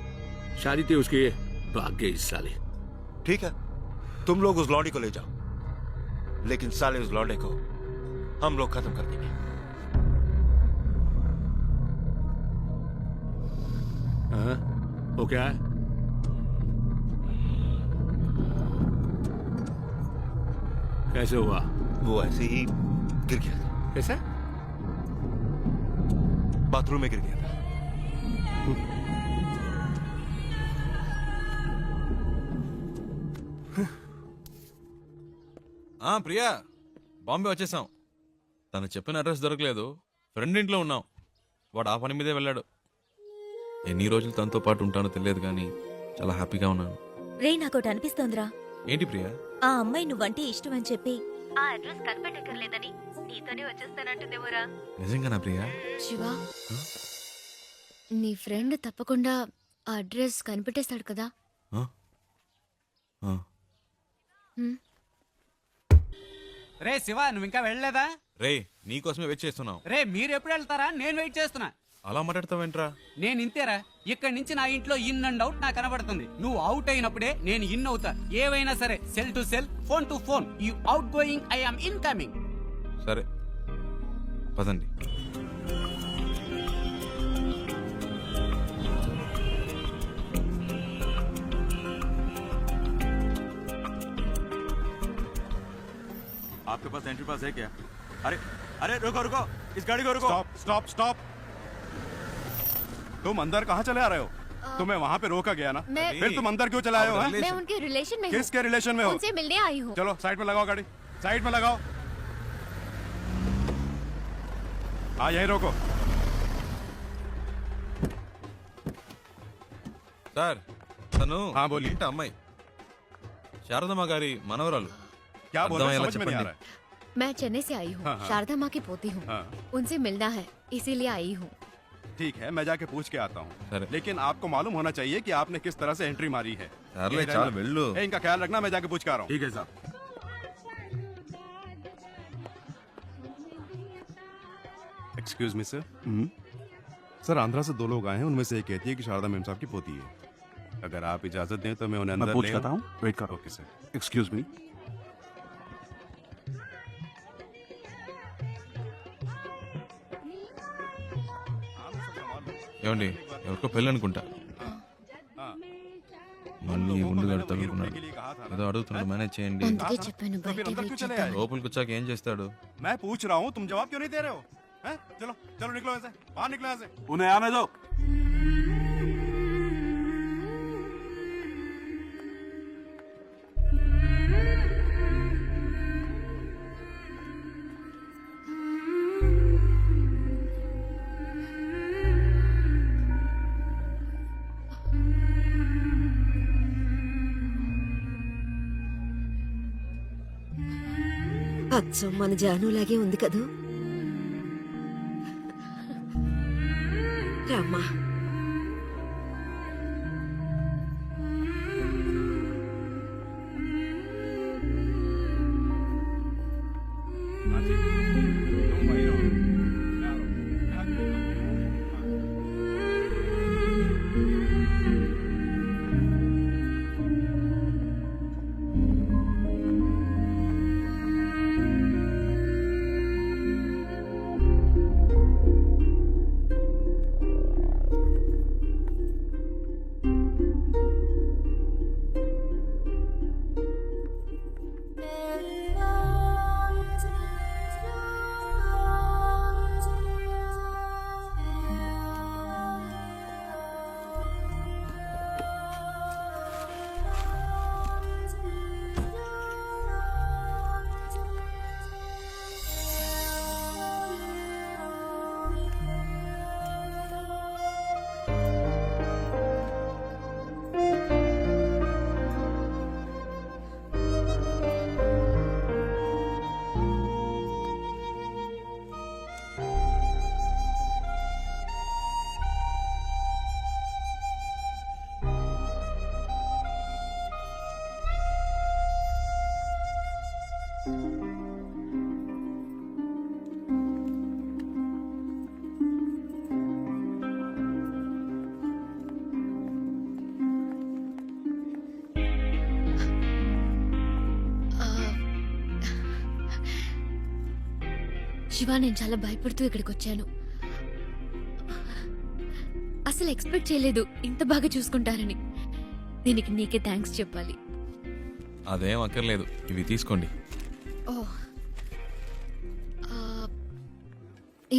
शादी थी उसकी, भाग गई इस साले. ठीक है, तुम लोग उस लौंडी को ले जाओ, लेकिन साले उस लौंडे को हम लोग खत्म कर देंगे. हाँ, वो क्या है? कैसे हुआ? वो ऐसे ही गिर गया था. कैसे? बाथरूम में गिर गया था. ప్రియా, బాంబే వచ్చేసాం. తను చెప్పిన అడ్రస్ దొరకలేదు. ఫ్రెండ్ ఇంట్లో ఉన్నాం. వాడు ఆ పని మీదే వెళ్ళాడు. ఎన్ని రోజులు తనతో పాటు ఉంటానో తెలియదు కానీ చాలా హ్యాపీగా ఉన్నాను. రే నాకోటి అనిపిస్తోందిరా. ఏంటి ప్రియా? ఆ అమ్మాయి నువ్వంటే ఇష్టం అని చెప్పి ఆ అడ్రస్ కనిపెట్టక్కర్లేదని నీతోనే వచ్చేస్తానంటుందేమోరా. నిజంగానా ప్రియా? శివ, నీ ఫ్రెండ్ తప్పకుండా ఆ అడ్రస్ కనిపెట్టేస్తాడు కదా. రే శివ, నువ్వు ఇంకా వెళ్ళలేదా? రే నీకోసమే వెయిట్ చేస్తున్నాం. రే మీరు ఎప్పుడు వెళ్తారా? నేను వెయిట్ చేస్తున్నా. అలా మాట్లాడతావేంట్రా? నేను ఇంతేరా. ఇక్కడి నుంచి నా ఇంట్లో ఇన్ అండ్ అవుట్ నాకు కనబడుతుంది. నువ్వు అవుట్ అయినప్పుడే నేను ఇన్ అవుతా. ఏవైనా సరే, cell to cell, phone to phone. You out going, I am in coming. సరే పదండి. आपके पास एंट्री पास है क्या? अरे अरे रुको रुको, इस गाड़ी को रुको. Stop stop stop. तुम अंदर कहाँ चले आ रहे हो? तुम्हें वहाँ पे रोका गया ना, फिर तुम अंदर क्यों चले आए हो? मैं उनके रिलेशन में हूँ. किसके रिलेशन में हो? उनसे मिलने आई हूँ. चलो साइड में लगाओ गाड़ी, साइड में लगाओ. हाँ यही रोको. సార్, తను हाँ बोलिए. అమ్మాయి శారదమ్మ గారి మనవరాలు. क्या बोल रहे हो? समझ में नहीं आ रहा है. मैं चेन्नई से आई हूँ. हाँ, हाँ. शारदा माँ की पोती हूँ. हाँ. उनसे मिलना है, इसीलिए आई हूँ. ठीक है, मैं जाके पूछ के आता हूँ. సరే. लेकिन आपको मालूम होना चाहिए कि आपने किस तरह से एंट्री मारी है. సర్లే ये చాలు रहना. వెళ్ళు. इनका ख्याल रखना, मैं जाके पूछ के आ रहा हूँ. ठीक है साहब. Excuse me sir. Sir Andhra से 2 लोग आए हैं, उनमें से एक कहती है कि शारदा मेम साहब की पोती है। अगर आप इजाजत दें तो मैं उन्हें अंदर पूछ ले करता हूँ, वेट करो। Okay sir. Excuse me. ఏమండి ఎవరికో పెళ్ళి అనుకుంటా మళ్ళీ ఉండి తగులుకున్నాడు ఏదో అడుగుతున్నాడు మేనేజ్ చేయండి అందుకే చెప్పాను బయట వెయిట్ చేద్దాం. లోపలికి వచ్చాక ఏం చేస్తాడు मैं पूछ रहा हूँ, तुम जवाब क्यों नहीं दे रहे हो? हैं? चलो चलो निकलो ऐसे, बाहर निकलो ऐसे। उन्हें आने दो। అచ్చం మన జానులాగే ఉంది కదూ. రామ్మా. శివ, నేను చాలా భయపడుతూ ఇక్కడికి వచ్చాను. అసలు ఎక్స్పెక్ట్ చేయలేదు ఇంత బాగా చూసుకుంటారని. దీనికి నీకే థ్యాంక్స్ చెప్పాలి. అదేం అక్కర్లేదు, ఇవి తీసుకోండి. ఓ,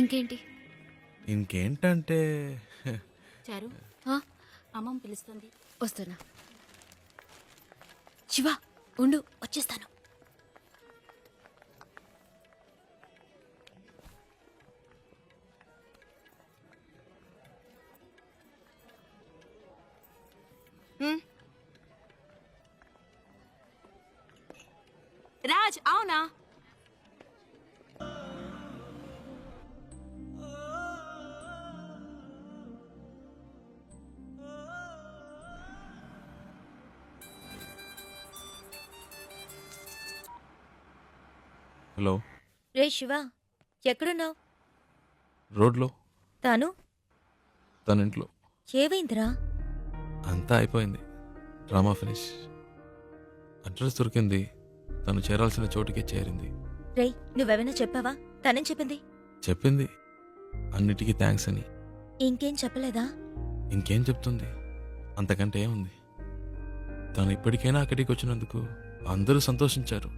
ఇంకేంటి? ఇంకేంటంటే చారు, అమ్మమ్మ పిలుస్తుంది. వస్తున్నా. శివ ఉండు, వచ్చేస్తాను. రాజ్, అవునా? హలో. రే శివ, ఎక్కడున్నావు? రోడ్లో. తాను తన ఇంట్లో. ఏవైందిరా? అంతా అయిపోయింది, డ్రామా ఫినిష్. అడ్రస్ దొరికింది, తను చేరాల్సిన చోటుకే చేరింది. రే, నువ్వెవైనా చెప్పావా? తనేం చెప్పింది? చెప్పింది అన్నిటికీ థ్యాంక్స్ అని. ఇంకేం చెప్పలేదా? ఇంకేం చెప్తుంది, అంతకంటే ఏముంది. తను ఇప్పటికైనా అక్కడికి వచ్చినందుకు అందరూ సంతోషించారు.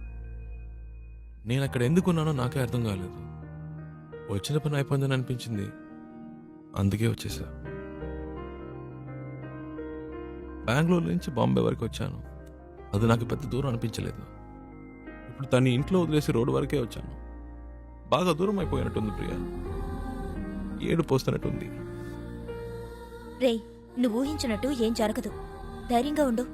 నేను అక్కడ ఎందుకున్నానో నాకే అర్థం కాలేదు. వచ్చిన పని అయిపోయిందని అనిపించింది, అందుకే వచ్చేసా. బెంగళూరు నుంచి బాంబే వరకు వచ్చాను. అది నాకు పెద్ద దూరం అనిపించలేదు. ఇప్పుడు తను ఇంట్లో వదిలేసి రోడ్డు వరకే వచ్చాను. బాగా దూరం అయిపోయినట్టుంది ప్రియా. ఏడు పోస్తున్నట్టుంది. రే, నువ్వు ఊహించినట్టు ఏం జరగదు. ధైర్యంగా ఉండు.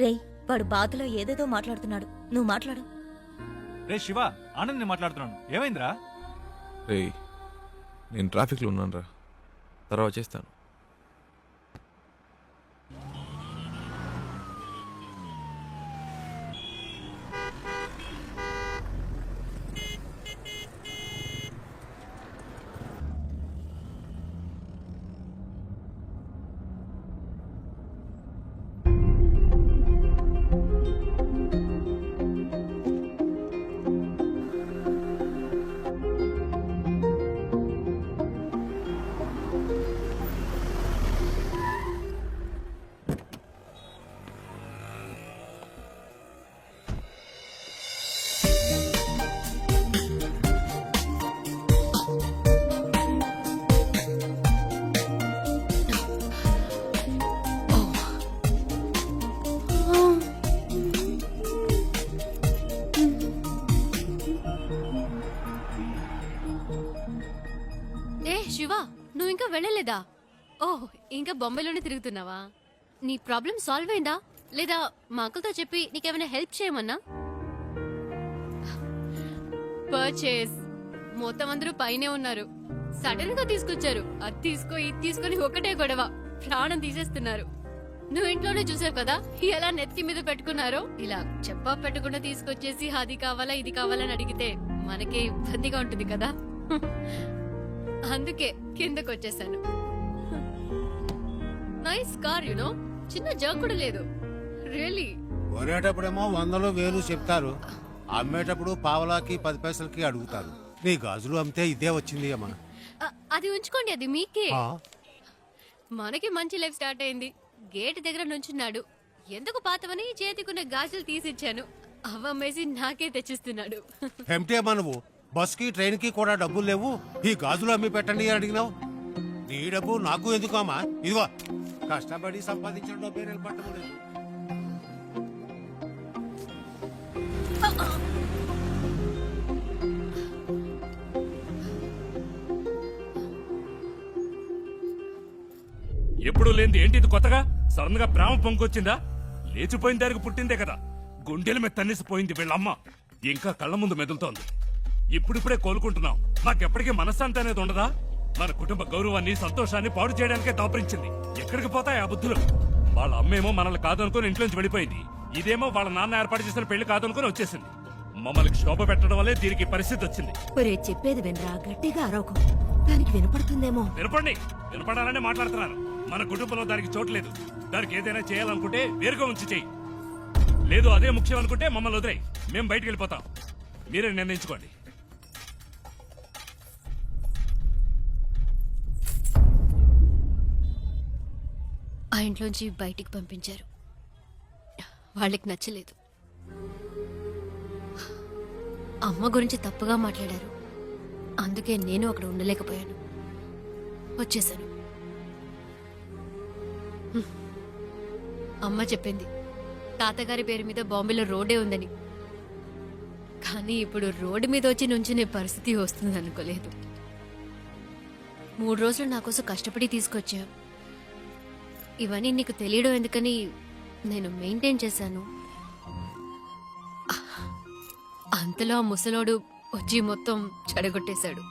రే, వాడు బాధలో ఏదేదో మాట్లాడుతున్నాడు. నువ్వు మాట్లాడు. రే శివ, ఆనంద్ నేను మాట్లాడుతున్నాను. ఏమైందిరా? రేయ్, నేను ట్రాఫిక్లో ఉన్నాను రా, తర్వాత చేస్తాను. శివ నువ్వు ఇంకా వెళ్ళలేదా? ఓహ్, ఇంకా బొంబాయిలోనే తిరుగుతున్నావా? నీ ప్రాబ్లం సాల్వ్ అయిందా లేదా మా అంకుల్తో చెప్పి నీకేమైనా హెల్ప్ చేయమన్నా? పర్చేస్ మొత్తం అందరూ పైనే ఉన్నారు. సడన్ గా తీసుకొచ్చారు. అది తీసుకో ఇది తీసుకొని ఒకటే గొడవ, ప్రాణం తీసేస్తున్నారు. నువ్వు ఇంట్లోనే చూసావు కదా ఎలా నెత్తి మీద పెట్టుకున్నారో. ఇలా చెప్పా పెట్టకుండా తీసుకొచ్చేసి అది కావాలా ఇది కావాలని అడిగితే మనకే ఇబ్బందిగా ఉంటుంది కదా. అందుకే కిందకు వచ్చేసాను. నైస్ కార్ యునో, చిన్న జర్క్ కూడా లేదు. రియలీ కొనేటప్పుడేమో 100 1000 చెప్తారు, అమ్మేటప్పుడు పావలాకి 10 పైసలకి అడుగుతారు. నీ గాజులు అమ్మితే ఇదే వచ్చింది అమ్మా. అది ఉంచుకోండి, అది మీకే. మనకి మంచి లైఫ్ స్టార్ట్ అయింది. గేట్ దగ్గర నుంచున్నాడు. ఎందుకు పాతవని చేతికున్న గాజులు తీసిచ్చాను. అవమ్మేసి నాకే తెచ్చిస్తున్నాడు. ఎంటే అమ్మా నువ్వు, బస్ కి ట్రైన్ కి కూడా డబ్బులు లేవు, ఈ గాజులు అమ్మి పెట్టండి అని అడిగినావు. నీ డబ్బు నాకు ఎందుకు అమ్మా? ఇదిగో కష్టపడి సంపాదించిన డబ్బే నిలబట్టడం లేదు. ఎప్పుడు లేనిది ఏంటి ఇది కొత్తగా? సడన్ గా ప్రేమ పొంగొచ్చిందా? లేచిపోయిన దానికి పుట్టిందే కదా. గుండెల మీద తన్నేసిపోయింది వీళ్ళమ్మ. ఇంకా కళ్ళ ముందు మెదులుతోంది. ఇప్పుడిప్పుడే కోలుకుంటున్నాం. నాకెప్పటికీ మనశ్శాంతి అనేది ఉండదా? మన కుటుంబ గౌరవాన్ని సంతోషాన్ని పాడు చేయడానికే దాపరించింది. ఎక్కడికి పోతాయి ఆ బుద్ధులు? వాళ్ళ అమ్మేమో మనల్ని కాదనుకుని ఇంట్లోంచి వెళ్ళిపోయింది. ఇదేమో వాళ్ళ నాన్న ఏర్పాటు చేసిన పెళ్లి కాదనుకుని వచ్చేసింది. మమ్మల్ని శోభ పెట్టడం వల్లే దీనికి పరిస్థితి వచ్చింది. ఒరే చెప్పేది వినరా, గట్టిగా అరవకు, దానికి వినపడుతుందేమో. వినపండి, వినపడాలనే మాట్లాడుతున్నాను. మన కుటుంబంలో దానికి చోట్లేదు. దానికి ఏదైనా చేయాలనుకుంటే వేరుగా ఉంచి చెయ్యి. లేదు అదే ముఖ్యం అనుకుంటే మమ్మల్ని వదిలేయి, మేము బయటికి వెళ్ళిపోతాం. మీరే నిర్ణయించుకోండి. ఆ ఇంట్లోంచి బయటికి పంపించారు. వాళ్ళకి నచ్చలేదు. అమ్మ గురించి తప్పుగా మాట్లాడారు. అందుకే నేను అక్కడ ఉండలేకపోయాను, వచ్చేసాను. అమ్మ చెప్పింది తాతగారి పేరు మీద బాంబేలో రోడ్డే ఉందని. కానీ ఇప్పుడు రోడ్డు మీద వచ్చి నుంచునే పరిస్థితి వస్తుంది అనుకోలేదు. 3 రోజులు నా కోసం కష్టపడి తీసుకొచ్చావు. ఇవన్నీ నీకు తెలియడం ఎందుకని నేను మెయింటైన్ చేశాను. అంతలో ఆ ముసలోడు వచ్చి మొత్తం చెడగొట్టేశాడు.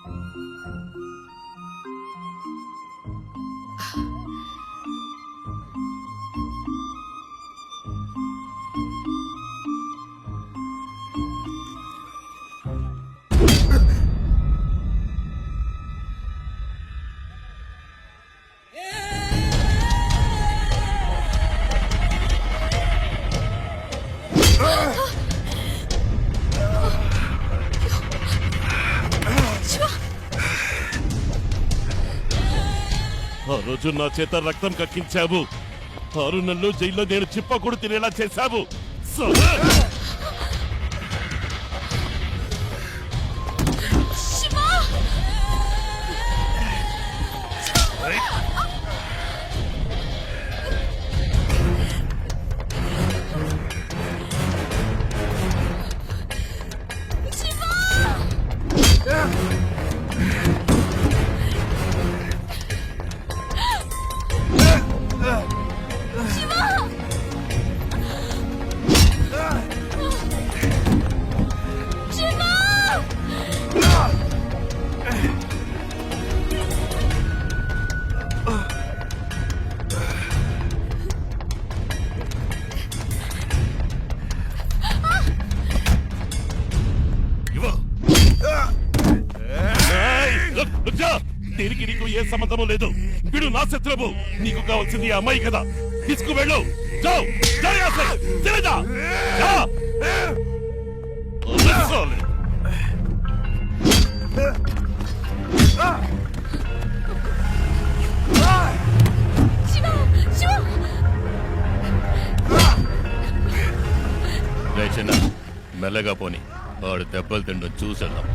ఆ రోజు నా చేత రక్తం కక్కించావు. 6 నెలలు జైల్లో నేను చిప్పకూడు తినేలా చేశావు. దీనికి నీకు ఏ సంబంధము లేదు. వీడు నా శత్రువు. నీకు కావాల్సింది ఆ అమ్మాయి కదా. తీసుకువెళ్ళు. చిన్న మెల్లగా పోని, వాడు దెబ్బలు తిండం చూసేద్దాం.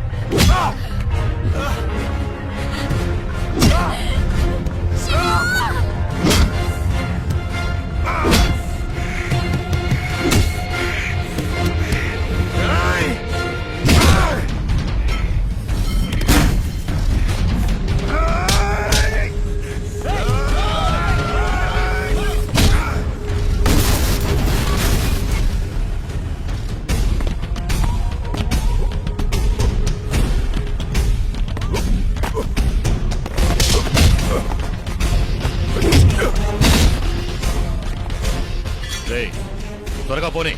త్వరగా పోనీ.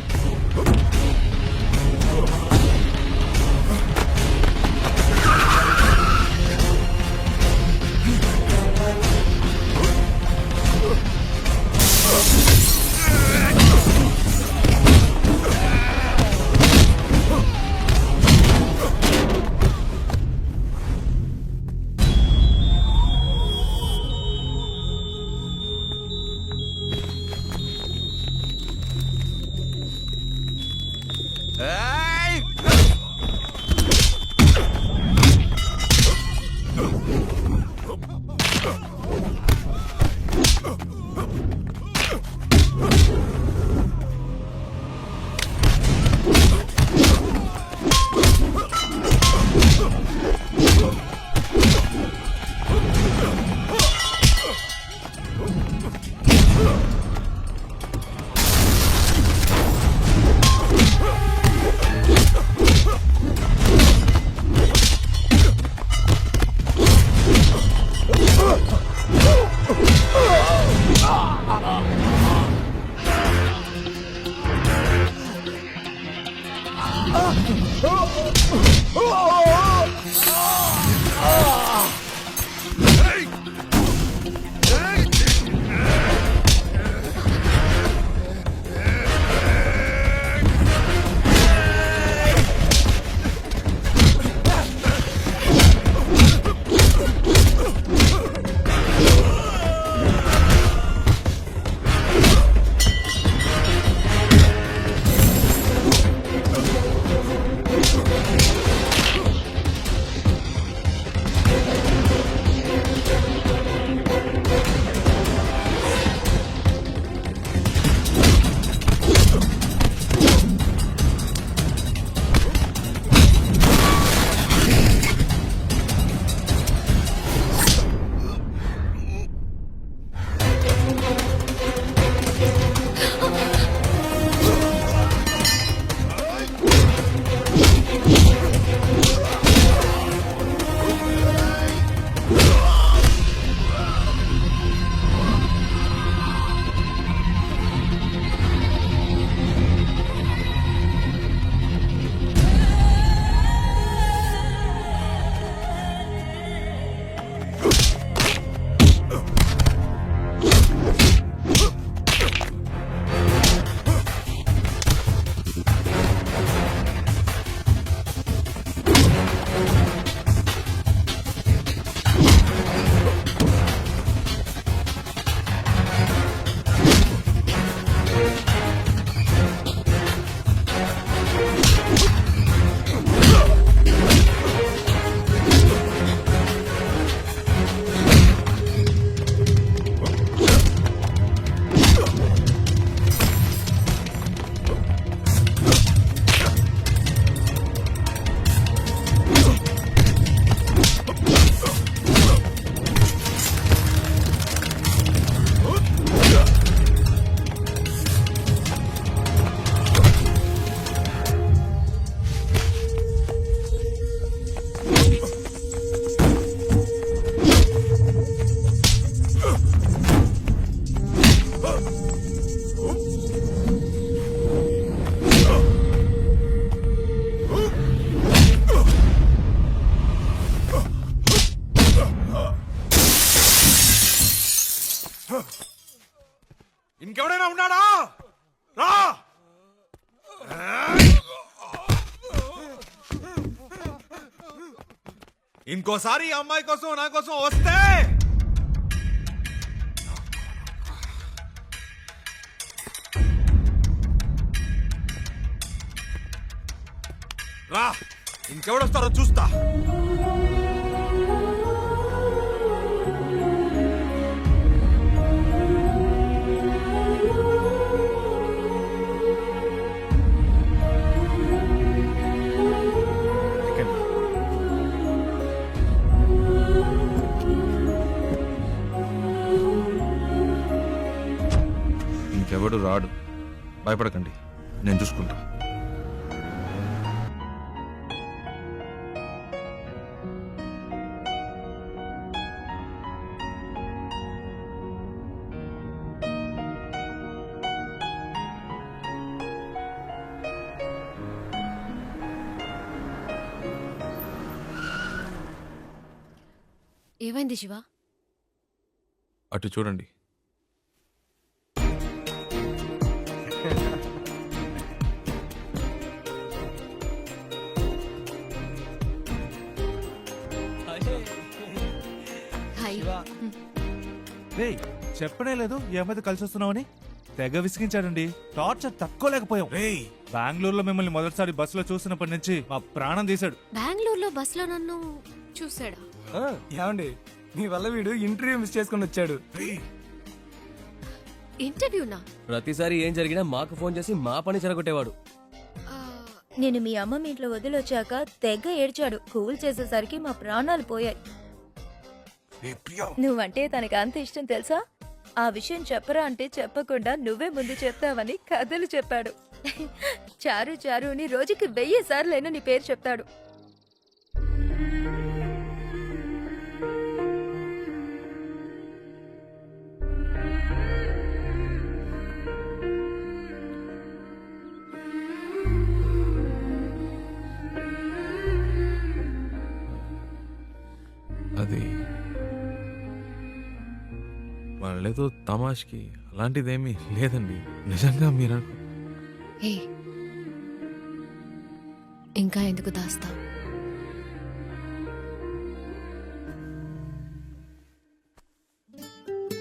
ఇంకెవడైనా ఉన్నాడా? రా! ఇంకోసారి ఈ అమ్మాయి కోసం నా కోసం వస్తే రా, ఇంకెవడొస్తారో చూస్తా. ఇంకెవడు రాడు, భయపడకండి, నేను చూసుకుంటా. ఏమైంది శివ? అటు చూడండి. హాయ్. రేయ్ చెప్పనే లేదు ఈ అమ్మాయితో కలిసి వస్తున్నావని. తెగ విసిగించాడండి. టార్చర్ తట్టుకోలేకపోయాం. రేయ్ బెంగళూరులో మిమ్మల్ని మొదటిసారి బస్సులో చూసినప్పటి నుంచి మా ప్రాణం తీశాడు. బెంగళూరులో బస్సులో నన్ను చూసాడా? ఏమండి మీ వల్ల వీడు ఇంటర్వ్యూ మిస్ చేసుకుని వచ్చాడు. ఇంటర్వ్యూనా? ప్రతిసారి ఏం జరిగినా మాకు ఫోన్ చేసి మా పని చెరగొట్టేవాడు. నేను మీ అమ్మ మీ ఇంట్లో వదిలొచ్చాక తెగ ఏడ్చాడు. కూల్ చేసేసరికి మా ప్రాణాలు పోయాయి. నువ్వంటే తనకి అంత ఇష్టం తెలుసా? ఆ విషయం చెప్పరా అంటే చెప్పకుండా నువ్వే ముందు చెప్తావని కథలు చెప్పాడు. చారు చారు అని రోజుకి 1000 సార్లైనా నీ పేరు చెప్తాడు. అది వాళ్ళేదో తమాష్కి అలాంటిదేమీ లేదండి. నిజంగా మీరు ఏ ఇంకా ఎందుకు దాస్తావు?